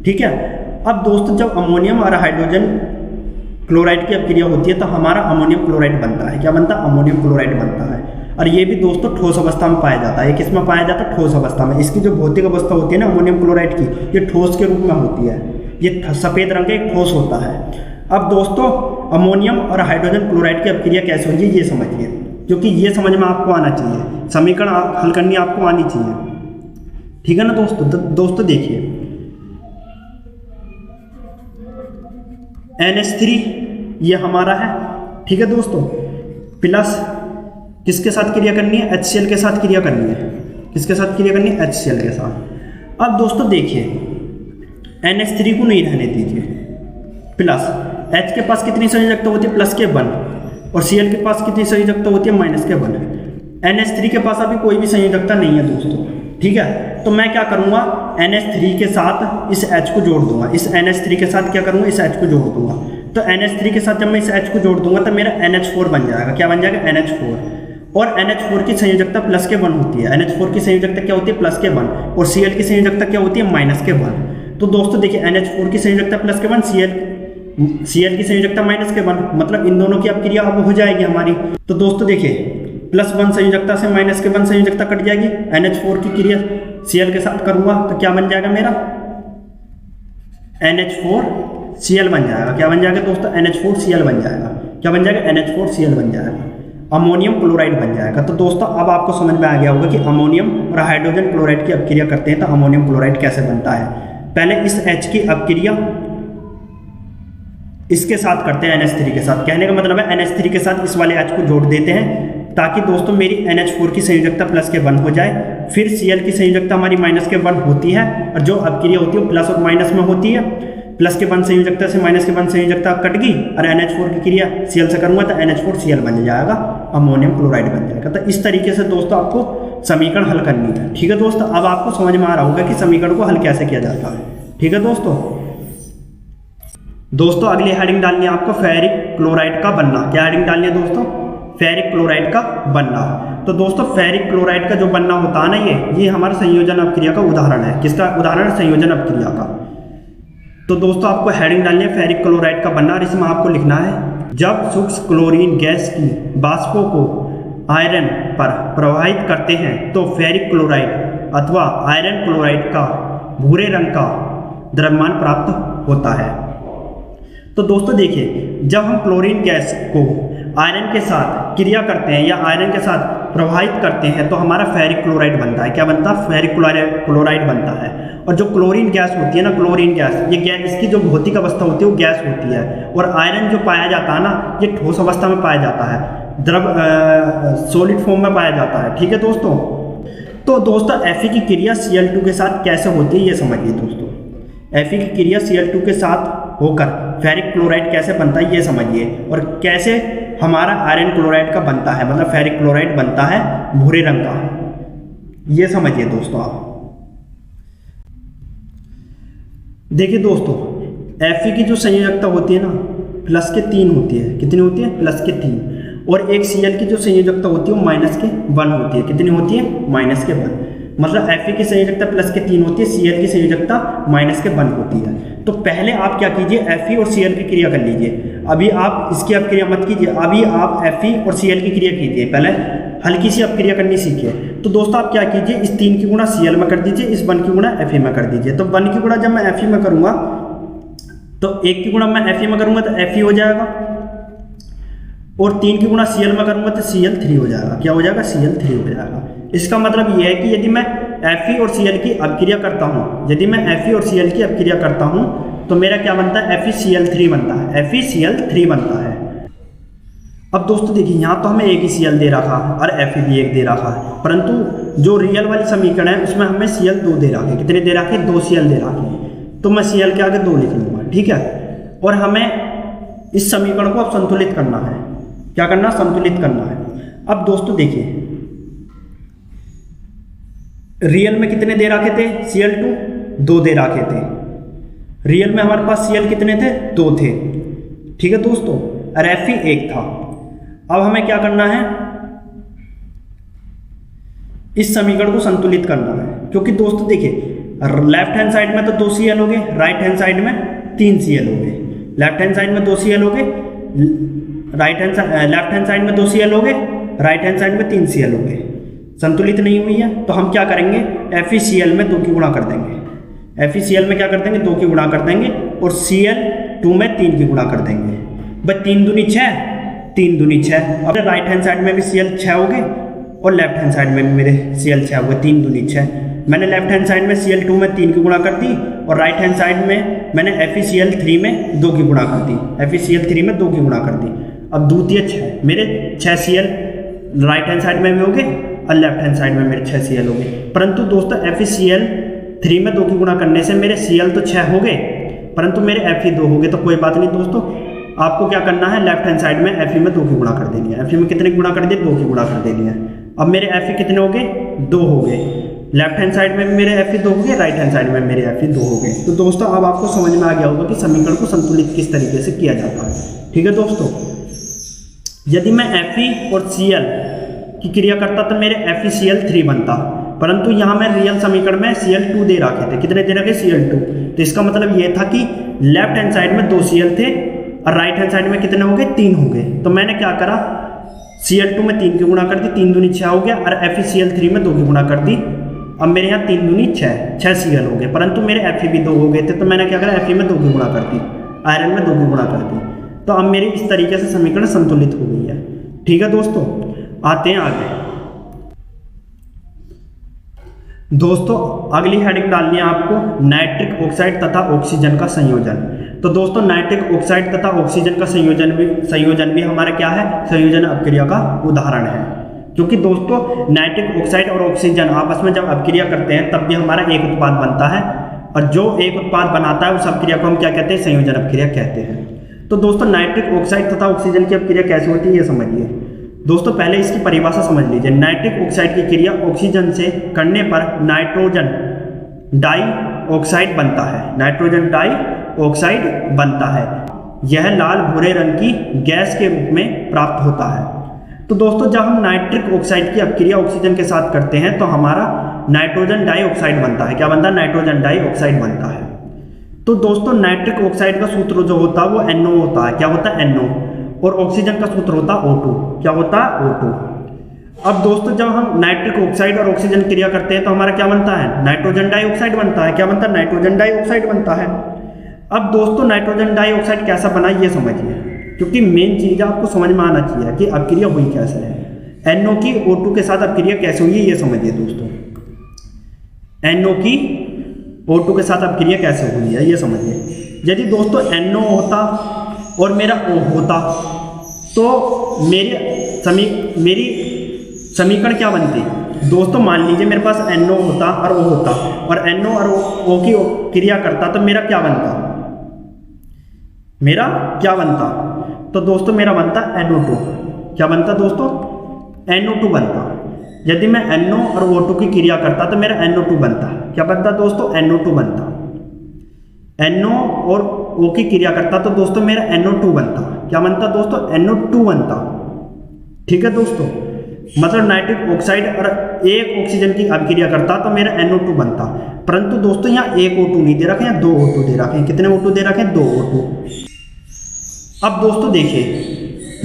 ठीक है। अब दोस्तों जब अमोनियम और हाइड्रोजन क्लोराइड की अपक्रिया होती है तो हमारा अमोनियम क्लोराइड बनता है। क्या बनता है? अमोनियम क्लोराइड बनता है। और ये भी दोस्तों ठोस अवस्था में पाया जाता है। ये किस में पाया जाता है? ठोस अवस्था में। इसकी जो भौतिक अवस्था होती है ना अमोनियम क्लोराइड की, ये ठोस के रूप में होती है। ये सफ़ेद रंग का एक ठोस होता है। अब दोस्तों अमोनियम और हाइड्रोजन क्लोराइड की अपक्रिया कैसे होगी ये समझिए, क्योंकि ये समझ में आपको आना चाहिए, समीकरण हल करनी आपको आनी चाहिए, ठीक है ना दोस्तों। दोस्तों देखिए, NH3 ये हमारा है, ठीक है दोस्तों, प्लस किसके साथ क्रिया करनी है? HCl के साथ क्रिया करनी है। किसके साथ क्रिया करनी है? HCl के साथ। अब दोस्तों देखिए, NH3 को नहीं रहने दीजिए, प्लस H के पास कितनी संयोजकता होती है? प्लस के 1। और Cl के पास कितनी संयोजकता होती है? माइनस के 1। NH3 के पास अभी कोई भी संयोजकता नहीं है दोस्तों, ठीक है। तो मैं क्या करूँगा? NH3 के साथ इस H को जोड़ दूंगा। इस NH3 के साथ क्या करूँगा? इस H को जोड़ दूंगा। तो NH3 के साथ जब मैं इस H को जोड़ दूंगा तो मेरा NH4 बन जाएगा। क्या बन जाएगा? NH4। और NH4 की संयोजकता प्लस के 1 होती है। NH4 की संयोजकता क्या होती है? प्लस के 1। और Cl की संयोजकता क्या होती है? माइनस के 1। तो दोस्तों देखिए, NH4 की संयोजकता प्लस के 1, Cl की संयोजकता माइनस के 1, मतलब इन दोनों की अपक्रिया अब हो जाएगी हमारी। तो दोस्तों देखिए, प्लस 1 संयोजकता से माइनस के 1 संयोजकता कट जाएगी। NH4 की क्रिया Cl के साथ करूँगा तो क्या बन जाएगा मेरा? NH4Cl बन जाएगा। क्या बन जाएगा दोस्तों? NH4Cl बन जाएगा। क्या बन जाएगा? NH4Cl बन जाएगा। अमोनियम क्लोराइड बन जाएगा। तो दोस्तों अब आपको समझ में आ गया होगा कि अमोनियम और हाइड्रोजन क्लोराइड की अपक्रिया करते हैं तो अमोनियम क्लोराइड कैसे बनता है। पहले इस H की अपक्रिया इसके साथ करते हैं, NH3 के साथ। कहने का मतलब है NH3 के साथ इस वाले H को जोड़ देते हैं ताकि दोस्तों मेरी NH4 की संयोजकता प्लस के 1 हो जाए। फिर Cl की संयोजकता हमारी माइनस के 1 होती है, और जो अपक्रिया होती है वो प्लस और माइनस में होती है। प्लस के बंध संयोजकता से माइनस के बंध संयोजकता कट गई और NH4 की क्रिया Cl से करूंगा तो NH4Cl बन जाएगा, अमोनियम क्लोराइड बन जाएगा। तो इस तरीके से दोस्तों आपको समीकरण हल करनी है। ठीक है दोस्तों, अब आपको समझ में आ रहा होगा कि समीकरण को हल कैसे किया जाता है। ठीक है दोस्तों अगली हेडिंग डालनी है आपको फेरिक क्लोराइड का बनना। क्या हेडिंग डालनी है दोस्तों? फेरिक क्लोराइड का बनना। तो दोस्तों फेरिक क्लोराइड का जो बनना होता है ना, ये हमारा संयोजन अपक्रिया का उदाहरण है। किसका उदाहरण? संयोजन अपक्रिया का। तो दोस्तों आपको हेडिंग डालनी है फेरिक क्लोराइड का बनना, और इसमें आपको लिखना है जब सूक्ष्म क्लोरीन गैस की वाष्पों को आयरन पर प्रवाहित करते हैं तो फेरिक क्लोराइड अथवा आयरन क्लोराइड का भूरे रंग का द्रव्यमान प्राप्त होता है। तो दोस्तों देखिए, जब हम क्लोरीन गैस को आयरन के साथ क्रिया करते हैं या आयरन के साथ प्रवाहित करते हैं तो हमारा फेरिक क्लोराइड बनता है। क्या बनता है? फेरिक क्लोराइड बनता है। और जो क्लोरीन गैस होती है ना, क्लोरीन गैस, ये गैस, इसकी जो भौतिक अवस्था होती है वो गैस होती है, और आयरन जो पाया जाता है ना, ये ठोस अवस्था में पाया जाता है, द्रव सॉलिड फॉर्म में पाया जाता है। ठीक है दोस्तों, तो दोस्तों Fe की क्रिया Cl2 के साथ कैसे होती है ये समझिए दोस्तों। Fe की क्रिया Cl2 के साथ होकर फेरिक क्लोराइड कैसे बनता है ये समझिए, और कैसे हमारा आयरन क्लोराइड का बनता है, मतलब फेरिक क्लोराइड बनता है भूरे रंग का, ये समझिए दोस्तों आप। देखिए दोस्तों, Fe की जो संयोजकता होती है ना, प्लस के 3 होती है। कितनी होती है? प्लस के 3। और एक Cl की जो संयोजकता होती है वो माइनस के 1 होती है। कितनी होती है? माइनस के 1। मतलब Fe की संयोजकता प्लस के 3 होती है, Cl की संयोजकता माइनस के 1 होती है। तो पहले आप क्या कीजिए, Fe और Cl की क्रिया कर लीजिए। अभी आप इसकी अपक्रिया मत कीजिए, अभी आप Fe और Cl की क्रिया कीजिए, पहले हल्की सी अपक्रिया करनी सीखिए। तो दोस्तों आप क्या कीजिए, इस 3 की गुणा Cl में कर दीजिए, इस 1 की गुणा Fe में कर दीजिए। तो 1 की गुणा जब मैं Fe में करूँगा तो 1 की गुणा मैं Fe में करूँगा तो Fe हो जाएगा, और 3 की गुणा Cl में करूँगा तो Cl3 हो जाएगा। क्या हो जाएगा? Cl3 हो जाएगा। इसका मतलब ये है कि यदि मैं Fe और Cl की अपक्रिया करता हूँ, यदि मैं Fe और Cl की अपक्रिया करता हूँ तो मेरा क्या बनता है? FeCl3 बनता है, FeCl3 बनता है। अब दोस्तों देखिए, यहाँ तो हमें एक ही Cl दे रखा है और Fe भी एक दे रखा है, परंतु जो रियल वाली समीकरण है उसमें हमें Cl2 दे रखे। कितने दे रखे? 2 Cl दे रखे। तो मैं Cl के आगे 2 लिख लूँगा। ठीक है, और हमें इस समीकरण को अब संतुलित करना है। क्या करना? संतुलित करना है। अब दोस्तों देखिए, रियल में कितने दे रखे थे? Cl2 2 दे रखे थे। रियल में हमारे पास Cl कितने थे? 2 थे। ठीक है दोस्तों, और Fe 1 था। अब हमें क्या करना है? इस समीकरण को संतुलित करना है, क्योंकि दोस्तों देखिए, लेफ्ट हैंड साइड में तो 2 Cl हो गए, राइट हैंड साइड में 3 Cl हो गए। लेफ्ट हैंड साइड में 2 Cl हो गए, लेफ्ट हैंड साइड में 2 Cl हो गए, राइट हैंड साइड में 3 Cl हो गए। संतुलित नहीं हुई है, तो हम क्या करेंगे? FeCl में 2 की गुणा कर देंगे। FeCl में क्या कर देंगे? 2 की गुणा कर देंगे, और Cl2 में 3 की गुणा कर देंगे। बस 3 दूनी 6, 3 दूनी 6। अब राइट हैंड साइड में भी Cl 6 हो गए, और लेफ्ट हैंड साइड में भी मेरे Cl 6 हो गए, 3 दूनी 6। मैंने लेफ्ट हैंड साइड में Cl2 में 3 की गुणा कर दी, और राइट हैंड साइड में मैंने FeCl3 में 2 की गुणा कर दी, FeCl3 में 2 की गुणा कर दी। अब द्वितीय 6, मेरे 6 Cl राइट हैंड साइड में भी हो गए और लेफ्ट हैंड साइड में मेरे 6 Cl हो गए। परंतु दोस्तों FeCl3 में 2 की गुणा करने से मेरे Cl तो 6 हो गए, परंतु मेरे Fe 2 हो गए। तो कोई बात नहीं दोस्तों, आपको क्या करना है? लेफ्ट हैंड साइड में Fe में 2 की गुणा कर देनी है। Fe में कितने की गुणा कर दिए? 2 की गुणा कर देनी है। अब मेरे Fe कितने हो गए? 2 हो गए। लेफ्ट हैंड साइड में मेरे Fe 2 हो गए, राइट हैंड साइड में मेरे Fe 2 हो गए। तो दोस्तों अब आपको समझ में आ गया होगा कि समीकरण को संतुलित किस तरीके से किया जाता है। ठीक है दोस्तों, यदि मैं Fe और Cl की क्रिया करता तो मेरे FeCl3 बनता, परंतु यहाँ मैं रियल समीकरण में Cl2 दे रखे थे। कितने दे रखे? Cl2। तो इसका मतलब ये था कि लेफ्ट हैंड साइड में 2 Cl थे और राइट हैंड साइड में कितने हो गए? 3 हो गए। तो मैंने क्या करा? Cl2 में 3 की गुणा कर दी, 3 दूनी 6 हो गया, और FeCl3 में 2 की गुणा कर दी। अब मेरे यहाँ 3 दूनी 6 Cl हो गए, परंतु मेरे Fe भी 2 हो गए थे। तो मैंने क्या करा? Fe में 2 की गुणा कर दी, आयरन में 2 की गुणा कर दी। तो अब मेरी इस तरीके से समीकरण संतुलित हो गई है। ठीक है दोस्तों, आते हैं आगे। दोस्तों अगली हेडिंग डालनी है आपको नाइट्रिक ऑक्साइड तथा ऑक्सीजन का संयोजन। तो दोस्तों नाइट्रिक ऑक्साइड तथा ऑक्सीजन का संयोजन भी हमारा क्या है? संयोजन अपक्रिया का उदाहरण है। क्योंकि दोस्तों नाइट्रिक ऑक्साइड और ऑक्सीजन आपस में जब अपक्रिया करते हैं तब भी हमारा एक उत्पाद बनता है, और जो एक उत्पाद बनाता है उस अपक्रिया को हम क्या कहते हैं, संयोजन अपक्रिया कहते हैं। तो दोस्तों नाइट्रिक ऑक्साइड तथा ऑक्सीजन की अपक्रिया कैसे होती है ये समझिए। दोस्तों पहले इसकी परिभाषा समझ लीजिए। नाइट्रिक ऑक्साइड की क्रिया ऑक्सीजन से करने पर नाइट्रोजन डाई ऑक्साइड बनता है, नाइट्रोजन डाई ऑक्साइड बनता है। यह लाल भूरे रंग की गैस के रूप में प्राप्त होता है। तो दोस्तों जब हम नाइट्रिक ऑक्साइड की अपक्रिया ऑक्सीजन के साथ करते हैं तो हमारा नाइट्रोजन डाइऑक्साइड बनता है। क्या बनता है, नाइट्रोजन डाइऑक्साइड बनता है। तो दोस्तों नाइट्रिक ऑक्साइड का सूत्र जो होता है वो NO होता है। क्या होता है, NO। और ऑक्सीजन का सूत्र होता है O2। क्या होता है, O2। अब दोस्तों जब हम नाइट्रिक ऑक्साइड और ऑक्सीजन क्रिया करते हैं तो हमारा क्या बनता है, नाइट्रोजन डाइऑक्साइड बनता है। क्या बनता है, नाइट्रोजन डाइऑक्साइड बनता है। अब दोस्तों नाइट्रोजन डाइऑक्साइड कैसा बना ये समझिए, क्योंकि मेन चीज आपको समझ में आना चाहिए कि अपक्रिया हुई कैसे है। NO की O2 के साथ अपक्रिया कैसे हुई ये समझिए दोस्तों। NO की O2 के साथ अपक्रिया कैसे हुई है ये समझिए। यदि दोस्तों NO होता और मेरा O होता तो मेरी समीकरण क्या बनती दोस्तों। मान लीजिए मेरे पास NO होता और O होता और NO और O की क्रिया करता तो मेरा क्या बनता, मेरा क्या बनता। तो दोस्तों मेरा बनता NO2। क्या बनता दोस्तों, NO2 बनता। यदि मैं NO और O2 की क्रिया करता तो मेरा NO2 बनता। क्या बनता दोस्तों, NO2 बनता। NO और O की क्रिया करता तो दोस्तों मेरा NO2 बनता। क्या बनता दोस्तों, NO2 बनता। ठीक है दोस्तों, मतलब नाइट्रिक ऑक्साइड और एक ऑक्सीजन की अभिक्रिया करता तो मेरा NO2 बनता। परंतु दोस्तों यहाँ एक O2 नहीं दे रखे हैं, 2 O2 दे रखे हैं। कितने O2 दे रखे हैं, 2 O2। अब दोस्तों देखिए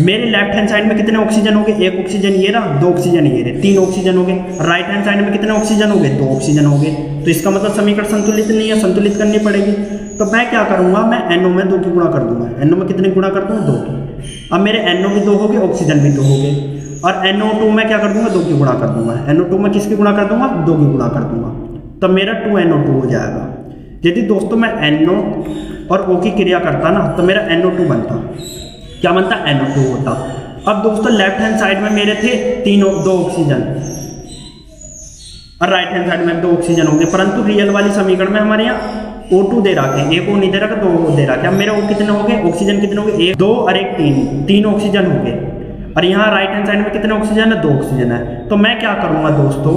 मेरे लेफ्ट हैंड साइड में कितने ऑक्सीजन हो गए, एक ऑक्सीजन ये रहा, 2 ऑक्सीजन ये रहे, 3 ऑक्सीजन हो गए। राइट हैंड साइड में कितने ऑक्सीजन हो गए, 2 ऑक्सीजन हो गए। तो इसका मतलब समीकरण संतुलित नहीं है, संतुलित करनी पड़ेगी। तो मैं क्या करूंगा, मैं NO में 2 की गुणा कर दूंगा। NO में कितने गुणा कर दूंगा, 2 की। अब मेरे NO भी 2 हो गए, ऑक्सीजन भी 2 हो गए। और NO2 में क्या कर दूंगा, 2 की गुणा कर दूंगा। NO2 में किसकी गुणा कर दूंगा, 2 की गुणा कर दूंगा। तो मेरा 2NO2 हो जाएगा। यदि दोस्तों मैं NO और O की क्रिया करता ना तो मेरा NO2 बनता। क्या बनता, NO2 होता। अब दोस्तों लेफ्ट हैंड साइड में मेरे थे 2 ऑक्सीजन और राइट हैंड साइड में 2 ऑक्सीजन हो गए। परंतु रियल वाली समीकरण में हमारे यहाँ O2 दे रखे हैं, एक O नहीं दे रखा, 2 O दे रखे। अब मेरे O कितने हो गए, ऑक्सीजन कितने हो गए, 1 2 और 1 3 ऑक्सीजन हो गए। और यहाँ राइट हैंड साइड में कितने ऑक्सीजन है, 2 ऑक्सीजन है। तो मैं क्या करूँगा दोस्तों,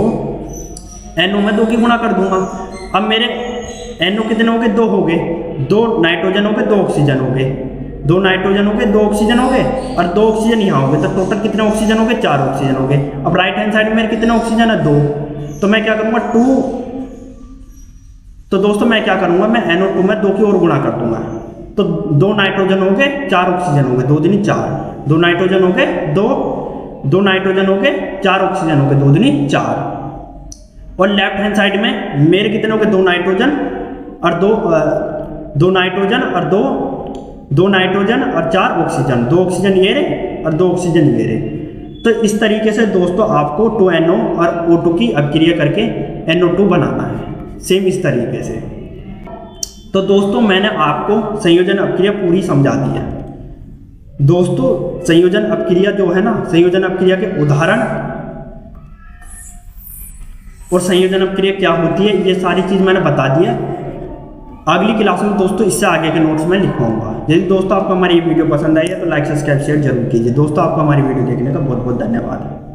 NO में 2 की गुणा कर दूंगा। अब मेरे NO कितने हो गए, 2 हो गए, 2 नाइट्रोजन हो गए, 2 ऑक्सीजन हो गए, 2 नाइट्रोजन हो गए, 2 ऑक्सीजन हो गए और 2 ऑक्सीजन यहाँ हो गए। तो टोटल कितने ऑक्सीजन हो गए, 4 ऑक्सीजन हो गए। अब राइट हैंड साइड में मेरे कितने ऑक्सीजन है, 2। तो मैं क्या करूँगा, 2। तो दोस्तों मैं क्या करूँगा, मैं NO2 में 2 की और गुणा कर दूंगा। तो 2 नाइट्रोजन हो गए, 4 ऑक्सीजन हो गए, 2 दूनी 4, 2 नाइट्रोजन हो गए, 2 नाइट्रोजन हो गए, 4 ऑक्सीजन हो गए, 2 दूनी 4। और लेफ्ट हैंड साइड में मेरे कितने हो गए, 2 नाइट्रोजन और 2 नाइट्रोजन और 2 नाइट्रोजन और 4 ऑक्सीजन, 2 ऑक्सीजन ये रहे और 2 ऑक्सीजन ये रहे। तो इस तरीके से दोस्तों आपको 2NO और O2 की अपक्रिया करके NO2 बनाना है, सेम इस तरीके से। तो दोस्तों मैंने आपको संयोजन अपक्रिया पूरी समझा दी है। दोस्तों संयोजन अपक्रिया जो है ना, संयोजन अपक्रिया के उदाहरण और संयोजन अपक्रिया क्या होती है ये सारी चीज़ मैंने बता दी है। अगली क्लास में दोस्तों इससे आगे के नोट्स में लिखवाऊंगा। यदि दोस्तों आपको हमारी ये वीडियो पसंद आई है तो लाइक सब्सक्राइब शेयर जरूर कीजिए। दोस्तों आपको हमारी वीडियो देखने का बहुत बहुत धन्यवाद है।